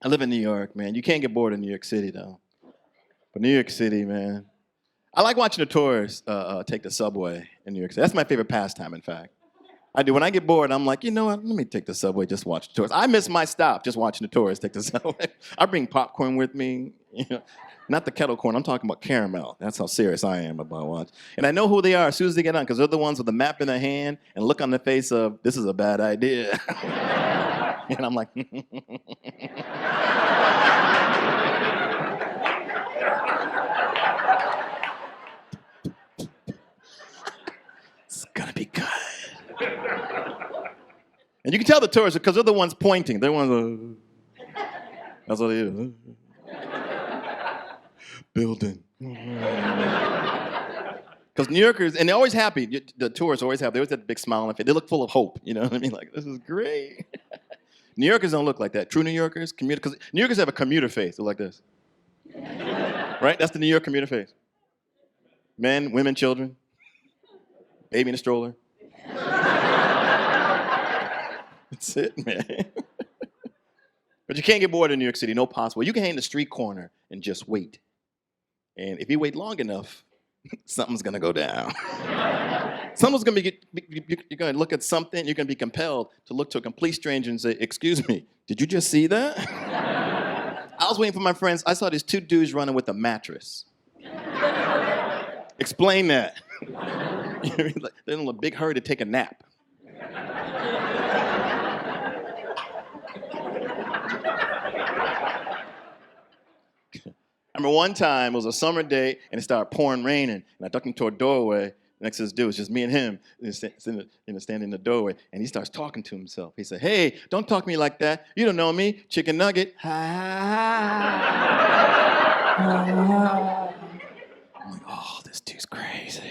I live in New York, man. You can't get bored in New York City, though. But New York City, man. I like watching the tourists take the subway in New York City. That's my favorite pastime, in fact. I do. When I get bored, I'm like, you know what? Let me take the subway, just watch the tourists. I miss my stop just watching the tourists take the subway. I bring popcorn with me. You know, not the kettle corn. I'm talking about caramel. That's how serious I am about watching. And I know who they are as soon as they get on, because they're the ones with the map in their hand and look on their face of, this is a bad idea. And I'm like, it's gonna be good. And you can tell the tourists, because they're the ones pointing. They're the ones, that's what they do. Building. Because New Yorkers, and they're always happy. The tourists always happy. They always have a big smile on their face. They look full of hope. You know what I mean? Like, this is great. New Yorkers don't look like that. True New Yorkers, because New Yorkers have a commuter face. They look like this. Right? That's the New York commuter face. Men, women, children, baby in a stroller. That's it, man. But you can't get bored in New York City, no possible. You can hang in the street corner and just wait. And if you wait long enough, something's gonna go down. Someone's gonna you're gonna look at something, you're gonna be compelled to look to a complete stranger and say, "Excuse me, did you just see that?" I was waiting for my friends. I saw these two dudes running with a mattress. Explain that. They're in a big hurry to take a nap. I remember one time, it was a summer day, and it started pouring raining, and I ducked into a doorway next to this dude. It's just me and him standing in the doorway, and he starts talking to himself. He said, "Hey, don't talk to me like that. You don't know me. Chicken nugget." I'm like, oh, this dude's crazy.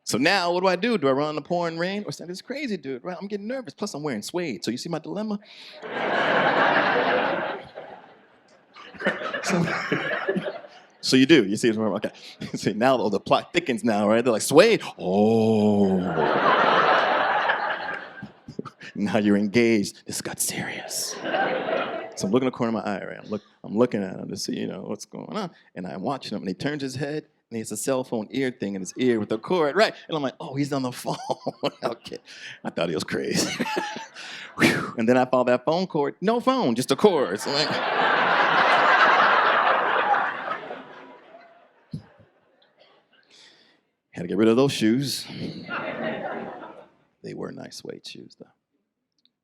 So now, what do? Do I run in the pouring rain or stand this crazy dude? Right? I'm getting nervous. Plus, I'm wearing suede. So you see my dilemma? So you do. You see it? Okay. See, now the plot thickens now, right? They're like, suede? Oh. Now you're engaged. This got serious. So I'm looking in the corner of my eye, right? I'm looking at him to see, what's going on. And I'm watching him, and he turns his head, and he has a cell phone ear thing in his ear with a cord, right? And I'm like, oh, he's on the phone. Okay. I thought he was crazy. And then I found that phone cord. No phone, just a cord. So like, had to get rid of those shoes. They were nice suede shoes, though.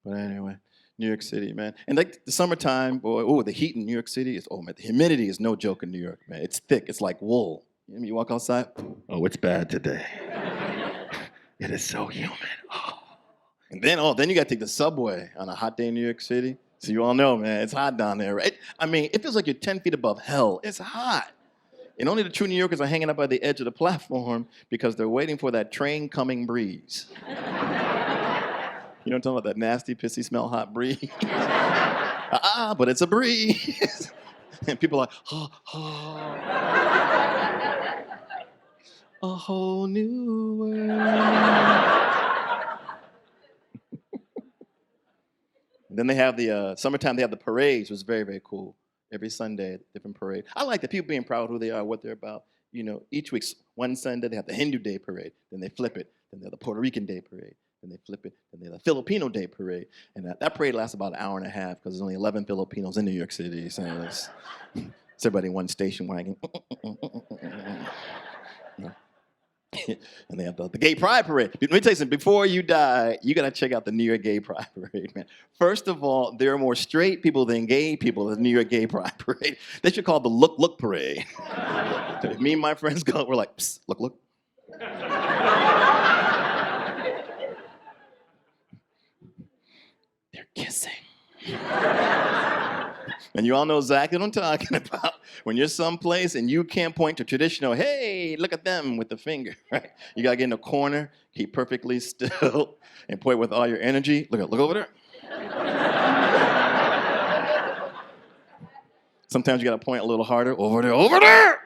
But anyway, New York City, man. And like the summertime, boy, the heat in New York City is, man, the humidity is no joke in New York, man. It's thick. It's like wool. You walk outside, oh, it's bad today. It is so humid. Oh. And then you got to take the subway on a hot day in New York City. So you all know, man, it's hot down there, right? I mean, it feels like you're 10 feet above hell. It's hot. And only the true New Yorkers are hanging up by the edge of the platform because they're waiting for that train coming breeze. You know what I'm talking about? That nasty, pissy, smell hot breeze. But it's a breeze. And people are like, oh. A whole new world. And then they have the summertime, they have the parades, which is very, very cool. Every Sunday, different parade. I like that people being proud of who they are, what they're about. Each week, one Sunday, they have the Hindu Day Parade. Then they flip it. Then they have the Puerto Rican Day Parade. Then they flip it. Then they have the Filipino Day Parade. And that parade lasts about an hour and a half because there's only 11 Filipinos in New York City. So it's everybody in one station wagon. And they have the Gay Pride Parade. Let me tell you something. Before you die, you got to check out the New York Gay Pride Parade, man. First of all, there are more straight people than gay people at the New York Gay Pride Parade. They should call it the Look Look Parade. If me and my friends go, we're like, psst, look, look. They're kissing. And you all know exactly what I'm talking about. When you're someplace and you can't point to traditional, hey, look at them with the finger, right? You gotta get in a corner, keep perfectly still, and point with all your energy. Look over there. Sometimes you gotta point a little harder. Over there.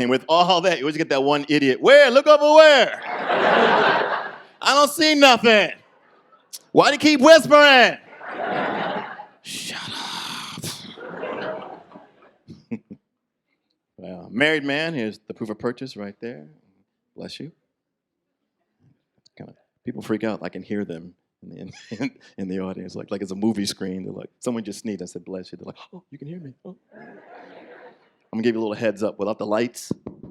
And with all that, you always get that one idiot. Where? Look over where? I don't see nothing. Why do you keep whispering? Shut up. Well, married man, here's the proof of purchase right there. Bless you. People freak out. I can hear them in the audience, like it's a movie screen. They're like, someone just sneezed. I said, bless you. They're like, oh, you can hear me. Oh. I'm gonna give you a little heads up. Without the lights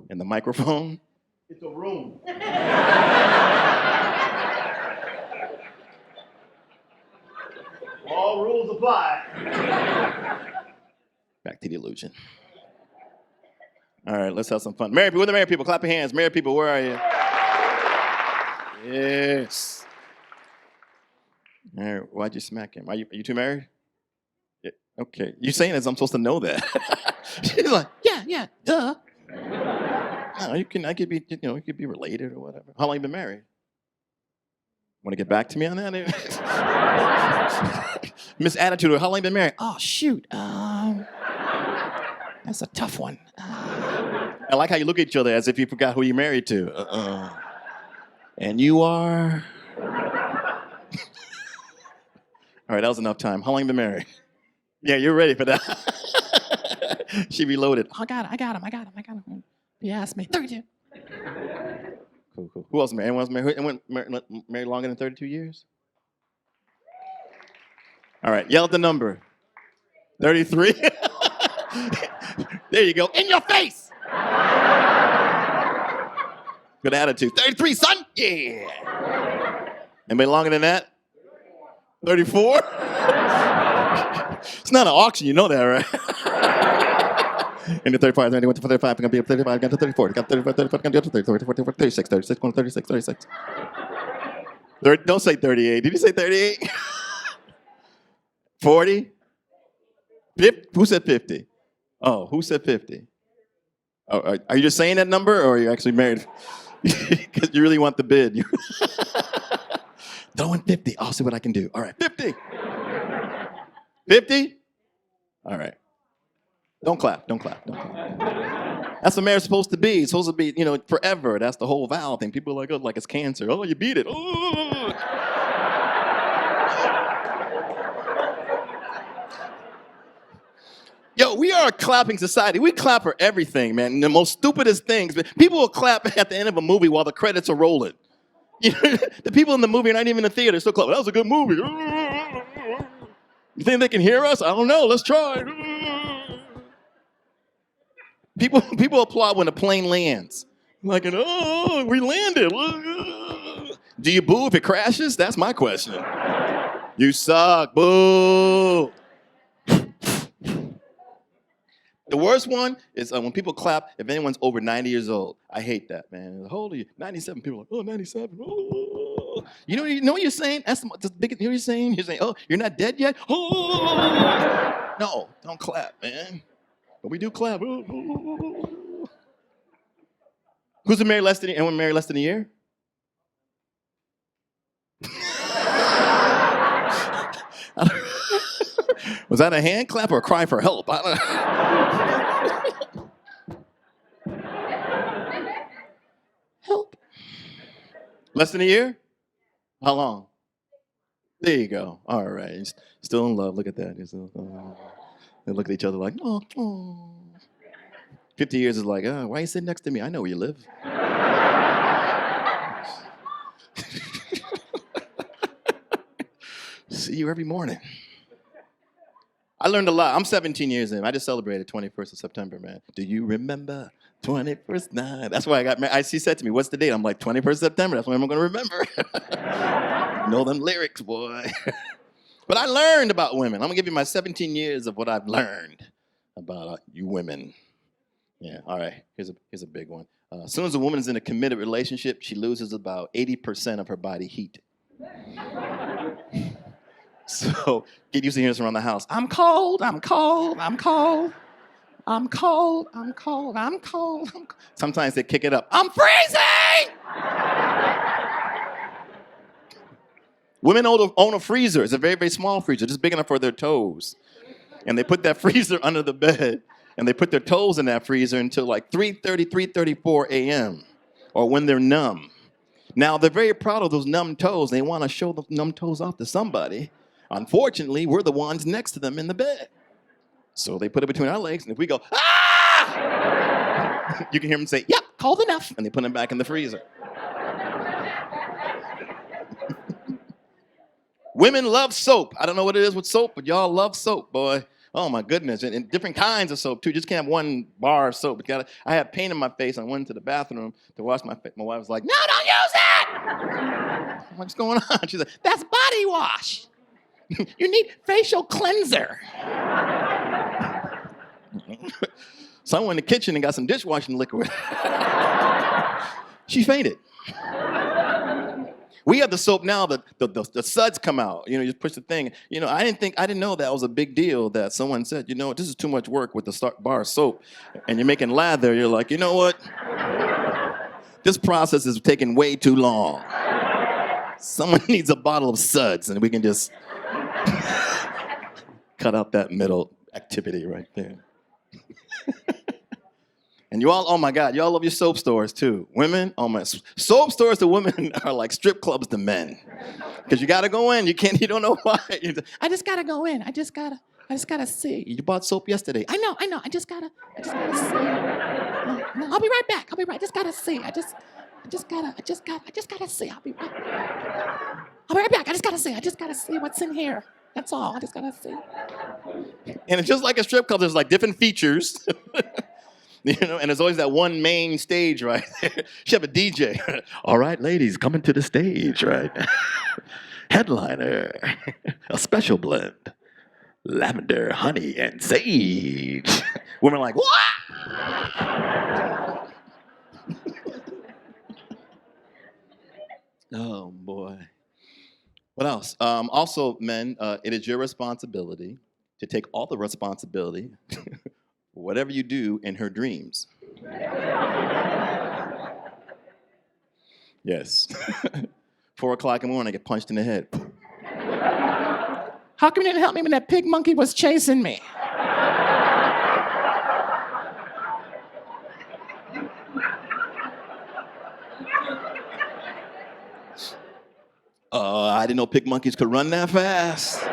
and the microphone, it's a room. All rules apply. Back to the illusion. All right, let's have some fun. Married people, where are the married people? Clap your hands. Married people, where are you? Yes. All right, why'd you smack him? Are you two married? Yeah. Okay, you saying this? I'm supposed to know that. She's like, yeah, duh. No, I could be, you could be related or whatever. How long you been married? Want to get back to me on that? Miss Attitude, how long you been married? Oh, shoot. That's a tough one. I like how you look at each other as if you forgot who you're married to. And you are? All right, that was enough time. How long you been married? Yeah, you're ready for that. She reloaded. Oh, I got him. He asked me. 32. Cool. Who else married? Anyone else married? Anyone married longer than 32 years? All right, yell at the number. 33. There you go. In your face. Good attitude. 33, son. Yeah. Anybody longer than that? 34? It's not an auction, you know that, right? Into 35, 31 to 35, I'm going to be up 35, got to 34, got 35, 35, got to 34, 36, 36, going to 36, 36. Don't say 38. Did you say 38? 40? 50? Who said 50? Oh, who said 50? Oh, are you just saying that number, or are you actually married? Because you really want the bid. Throw in 50. I'll see what I can do. All right, 50. 50? All right. Don't clap. That's what marriage is supposed to be. It's supposed to be, forever. That's the whole vow thing. People are like, oh, like it's cancer. Oh, you beat it. Oh. Yo, we are a clapping society. We clap for everything, man. The most stupidest things. People will clap at the end of a movie while the credits are rolling. The people in the movie are not even in the theater. Still clapping. That was a good movie. You think they can hear us? I don't know. Let's try. People applaud when a plane lands. Like, oh, we landed. Do you boo if it crashes? That's my question. You suck. Boo. The worst one is when people clap if anyone's over 90 years old. I hate that, man. How old are you? 97. People are like, oh, 97. Oh. You know what you're saying? That's the biggest. You know what you're saying? You're saying, oh, you're not dead yet? Oh. No, don't clap, man. But we do clap. Who's been married less than anyone married less than a year? Was that a hand clap or a cry for help? I don't know. Help. Less than a year? How long? There you go. All right. Still in love. Look at that. They look at each other like, oh. 50 years is like, why are you sitting next to me? I know where you live. See you every morning. I learned a lot. I'm 17 years in. I just celebrated 21st of September, man. Do you remember 21st night? That's why I got married. She said to me, what's the date? I'm like, 21st September. That's when I'm going to remember. Know them lyrics, boy. But I learned about women. I'm going to give you my 17 years of what I've learned about you women. Yeah, all right. Here's a big one. As soon as a woman is in a committed relationship, she loses about 80% of her body heat. So get used to hearing this around the house. I'm cold. Sometimes they kick it up. I'm freezing! Women own a freezer. It's a very, very small freezer, just big enough for their toes. And they put that freezer under the bed, and they put their toes in that freezer until like 3:30, 3:34 a.m., or when they're numb. Now, they're very proud of those numb toes. They want to show the numb toes off to somebody. Unfortunately, we're the ones next to them in the bed. So they put it between our legs, and if we go, ah! You can hear them say, yep, cold enough, and they put them back in the freezer. Women love soap. I don't know what it is with soap, but y'all love soap, boy. Oh, my goodness. And different kinds of soap, too. You just can't have one bar of soap. I had pain in my face. I went to the bathroom to wash my face. My wife was like, no, don't use it! I'm like, what's going on? She's like, that's body wash. You need facial cleanser. So I went in the kitchen and got some dishwashing liquid. She fainted. We have the soap now that the suds come out. You just push the thing. I didn't know that was a big deal that someone said, this is too much work with the bar of soap. And you're making lather. You're like, you know what? This process is taking way too long. Someone needs a bottle of suds, and we can just cut out that middle activity right there. And you all, oh my God, y'all love your soap stores too. Women, oh my, soap stores to women are like strip clubs to men. Because you gotta go in, you don't know why. I just gotta go in, I just gotta see. You bought soap yesterday. I know, I just gotta see. No, I'll be right back, I just gotta see. I just gotta see, I'll be right back, I just gotta see what's in here. That's all, I just gotta see. And it's just like a strip club, there's like different features. And there's always that one main stage right there. You have a DJ. All right, ladies, coming to the stage, right? Headliner, a special blend. Lavender, honey, and sage. Women are like, what? Oh, boy. What else? Also, men, it is your responsibility to take all the responsibility whatever you do in her dreams. Yes. 4 o'clock in the morning, I get punched in the head. How come you didn't help me when that pig monkey was chasing me? I didn't know pig monkeys could run that fast.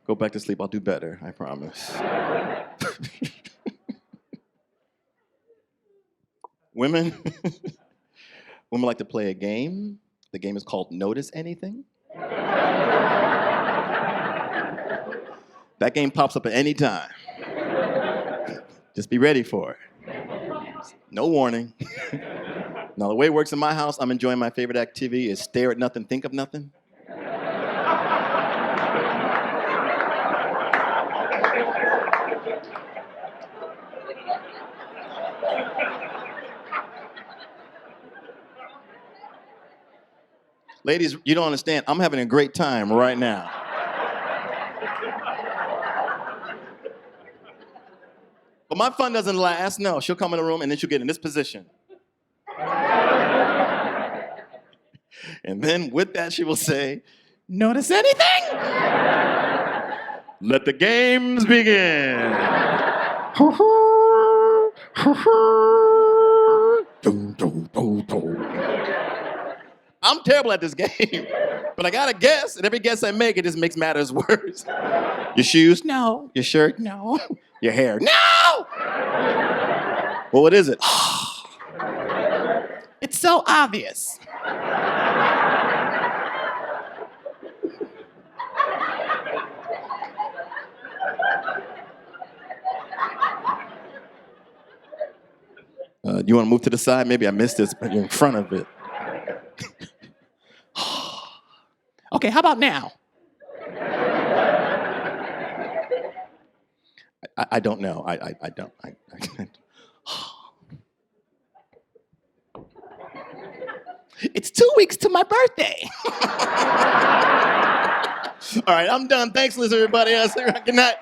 Go back to sleep, I'll do better, I promise. Women like to play a game. The game is called Notice Anything. That game pops up at any time. Just be ready for it. No warning. Now, the way it works in my house, I'm enjoying my favorite activity is stare at nothing, think of nothing. Ladies, you don't understand. I'm having a great time right now. But my fun doesn't last. No, she'll come in the room and then she'll get in this position. And then with that, she will say, notice anything? Let the games begin. I'm terrible at this game, but I gotta guess, and every guess I make, it just makes matters worse. Your shoes? No. Your shirt? No. Your hair? No! Well, what is it? It's so obvious. You want to move to the side? Maybe I missed this, but you're in front of it. Okay, how about now? I don't know. I don't. It's 2 weeks to my birthday. All right, I'm done. Thanks, Liz, everybody else. Good night.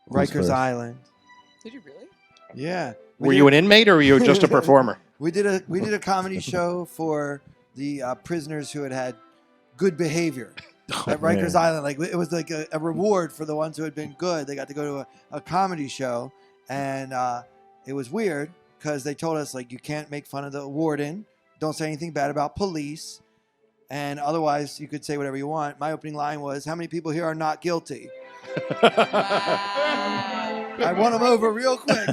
Rikers Island. Did you really? Yeah. Were you an inmate or were you just a performer? We did a comedy show for the prisoners who had good behavior at Rikers Island. Like it was like a reward for the ones who had been good. They got to go to a comedy show, and it was weird because they told us like you can't make fun of the warden, don't say anything bad about police, and otherwise you could say whatever you want. My opening line was, "How many people here are not guilty?" I won them over real quick.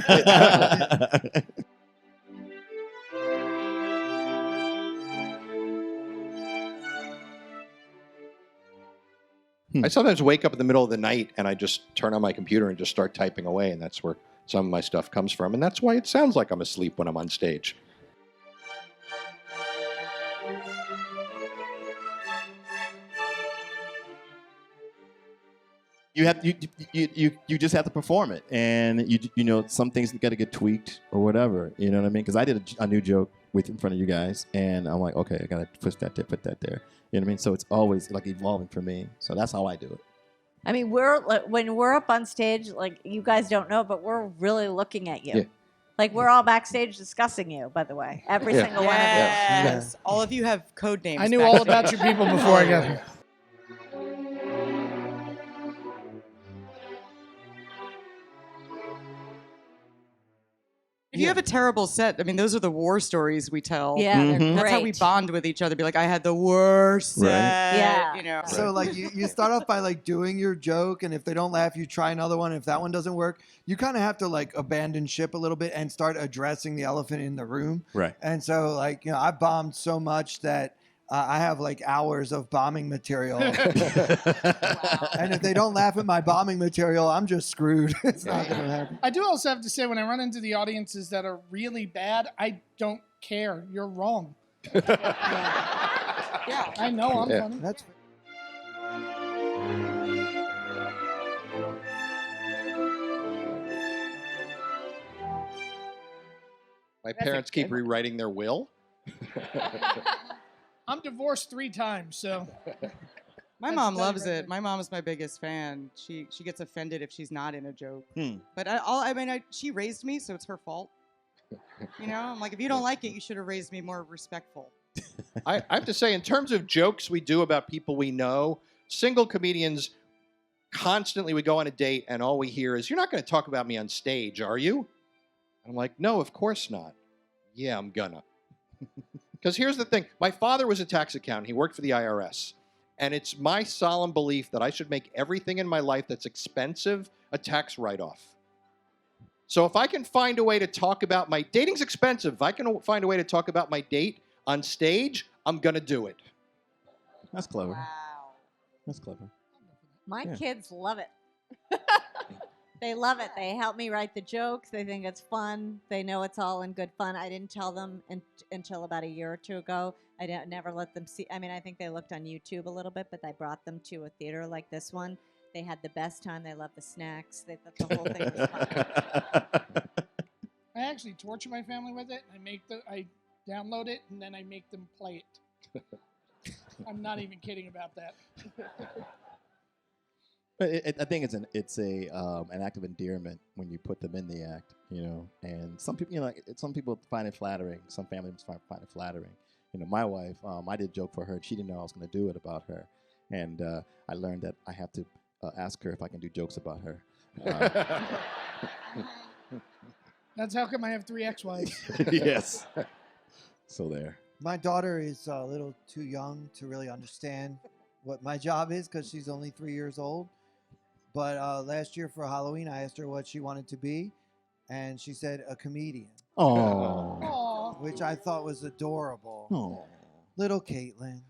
I sometimes wake up in the middle of the night and I just turn on my computer and just start typing away, and that's where some of my stuff comes from, and that's why it sounds like I'm asleep when I'm on stage. you have you just have to perform it, and you know some things got to get tweaked or whatever. You know what I mean? Because I did a new joke in front of you guys, and I'm like, okay, I gotta push that there, put that there. You know what I mean? So it's always like evolving for me. So that's how I do it. I mean, when we're up on stage, like you guys don't know, but we're really looking at you. Yeah. Like we're all backstage discussing you, by the way. Every single one of you. Yes. All of you have code names. I knew all about your people before I got here. If you have a terrible set, I mean, those are the war stories we tell. Yeah, they're Mhm. great. That's how we bond with each other. Be like, I had the worst set. Right. Yeah. You know. So like you start off by like doing your joke, and if they don't laugh, you try another one. If that one doesn't work, you kind of have to like abandon ship a little bit and start addressing the elephant in the room. Right. And so like I bombed so much that I have like hours of bombing material. And if they don't laugh at my bombing material, I'm just screwed. It's not gonna happen. I do also have to say, when I run into the audiences that are really bad, I don't care. You're wrong. Yeah. I know I'm Yeah. funny. That's My That's a parents keep good one. rewriting their will. I'm divorced 3 times, so My That's mom very loves right it. there. My mom is my biggest fan. She gets offended if she's not in a joke. Hmm. But she raised me, so it's her fault. You know, I'm like, if you don't like it, you should have raised me more respectful. I have to say, in terms of jokes we do about people we know, single comedians constantly we go on a date and all we hear is, "You're not going to talk about me on stage, are you?" I'm like, "No, of course not." "Yeah, I'm gonna." Because here's the thing. My father was a tax accountant. He worked for the IRS. And it's my solemn belief that I should make everything in my life that's expensive a tax write-off. So if I can find a way to talk about my dating's expensive, if I can find a way to talk about my date on stage, I'm going to do it. That's clever. Wow. That's clever. My Yeah. kids love it. They love it. They help me write the jokes. They think it's fun. They know it's all in good fun. I didn't tell them until about a year or two ago. Never let them see. I mean, I think they looked on YouTube a little bit, but I brought them to a theater like this one. They had the best time. They loved the snacks. They thought the whole thing was fun. I actually torture my family with it. I download it and then I make them play it. I'm not even kidding about that. But I think it's an act of endearment when you put them in the act, you know. And some people, some people find it flattering. Some families find it flattering. You know, my wife, I did a joke for her. She didn't know I was going to do it about her, and I learned that I have to ask her if I can do jokes about her. That's how come I have 3 ex-wives. Yes. So there. My daughter is a little too young to really understand what my job is because she's only 3 years old. But last year for Halloween, I asked her what she wanted to be, and she said a comedian, Oh. Aw. which I thought was adorable. Oh. Little Caitlin.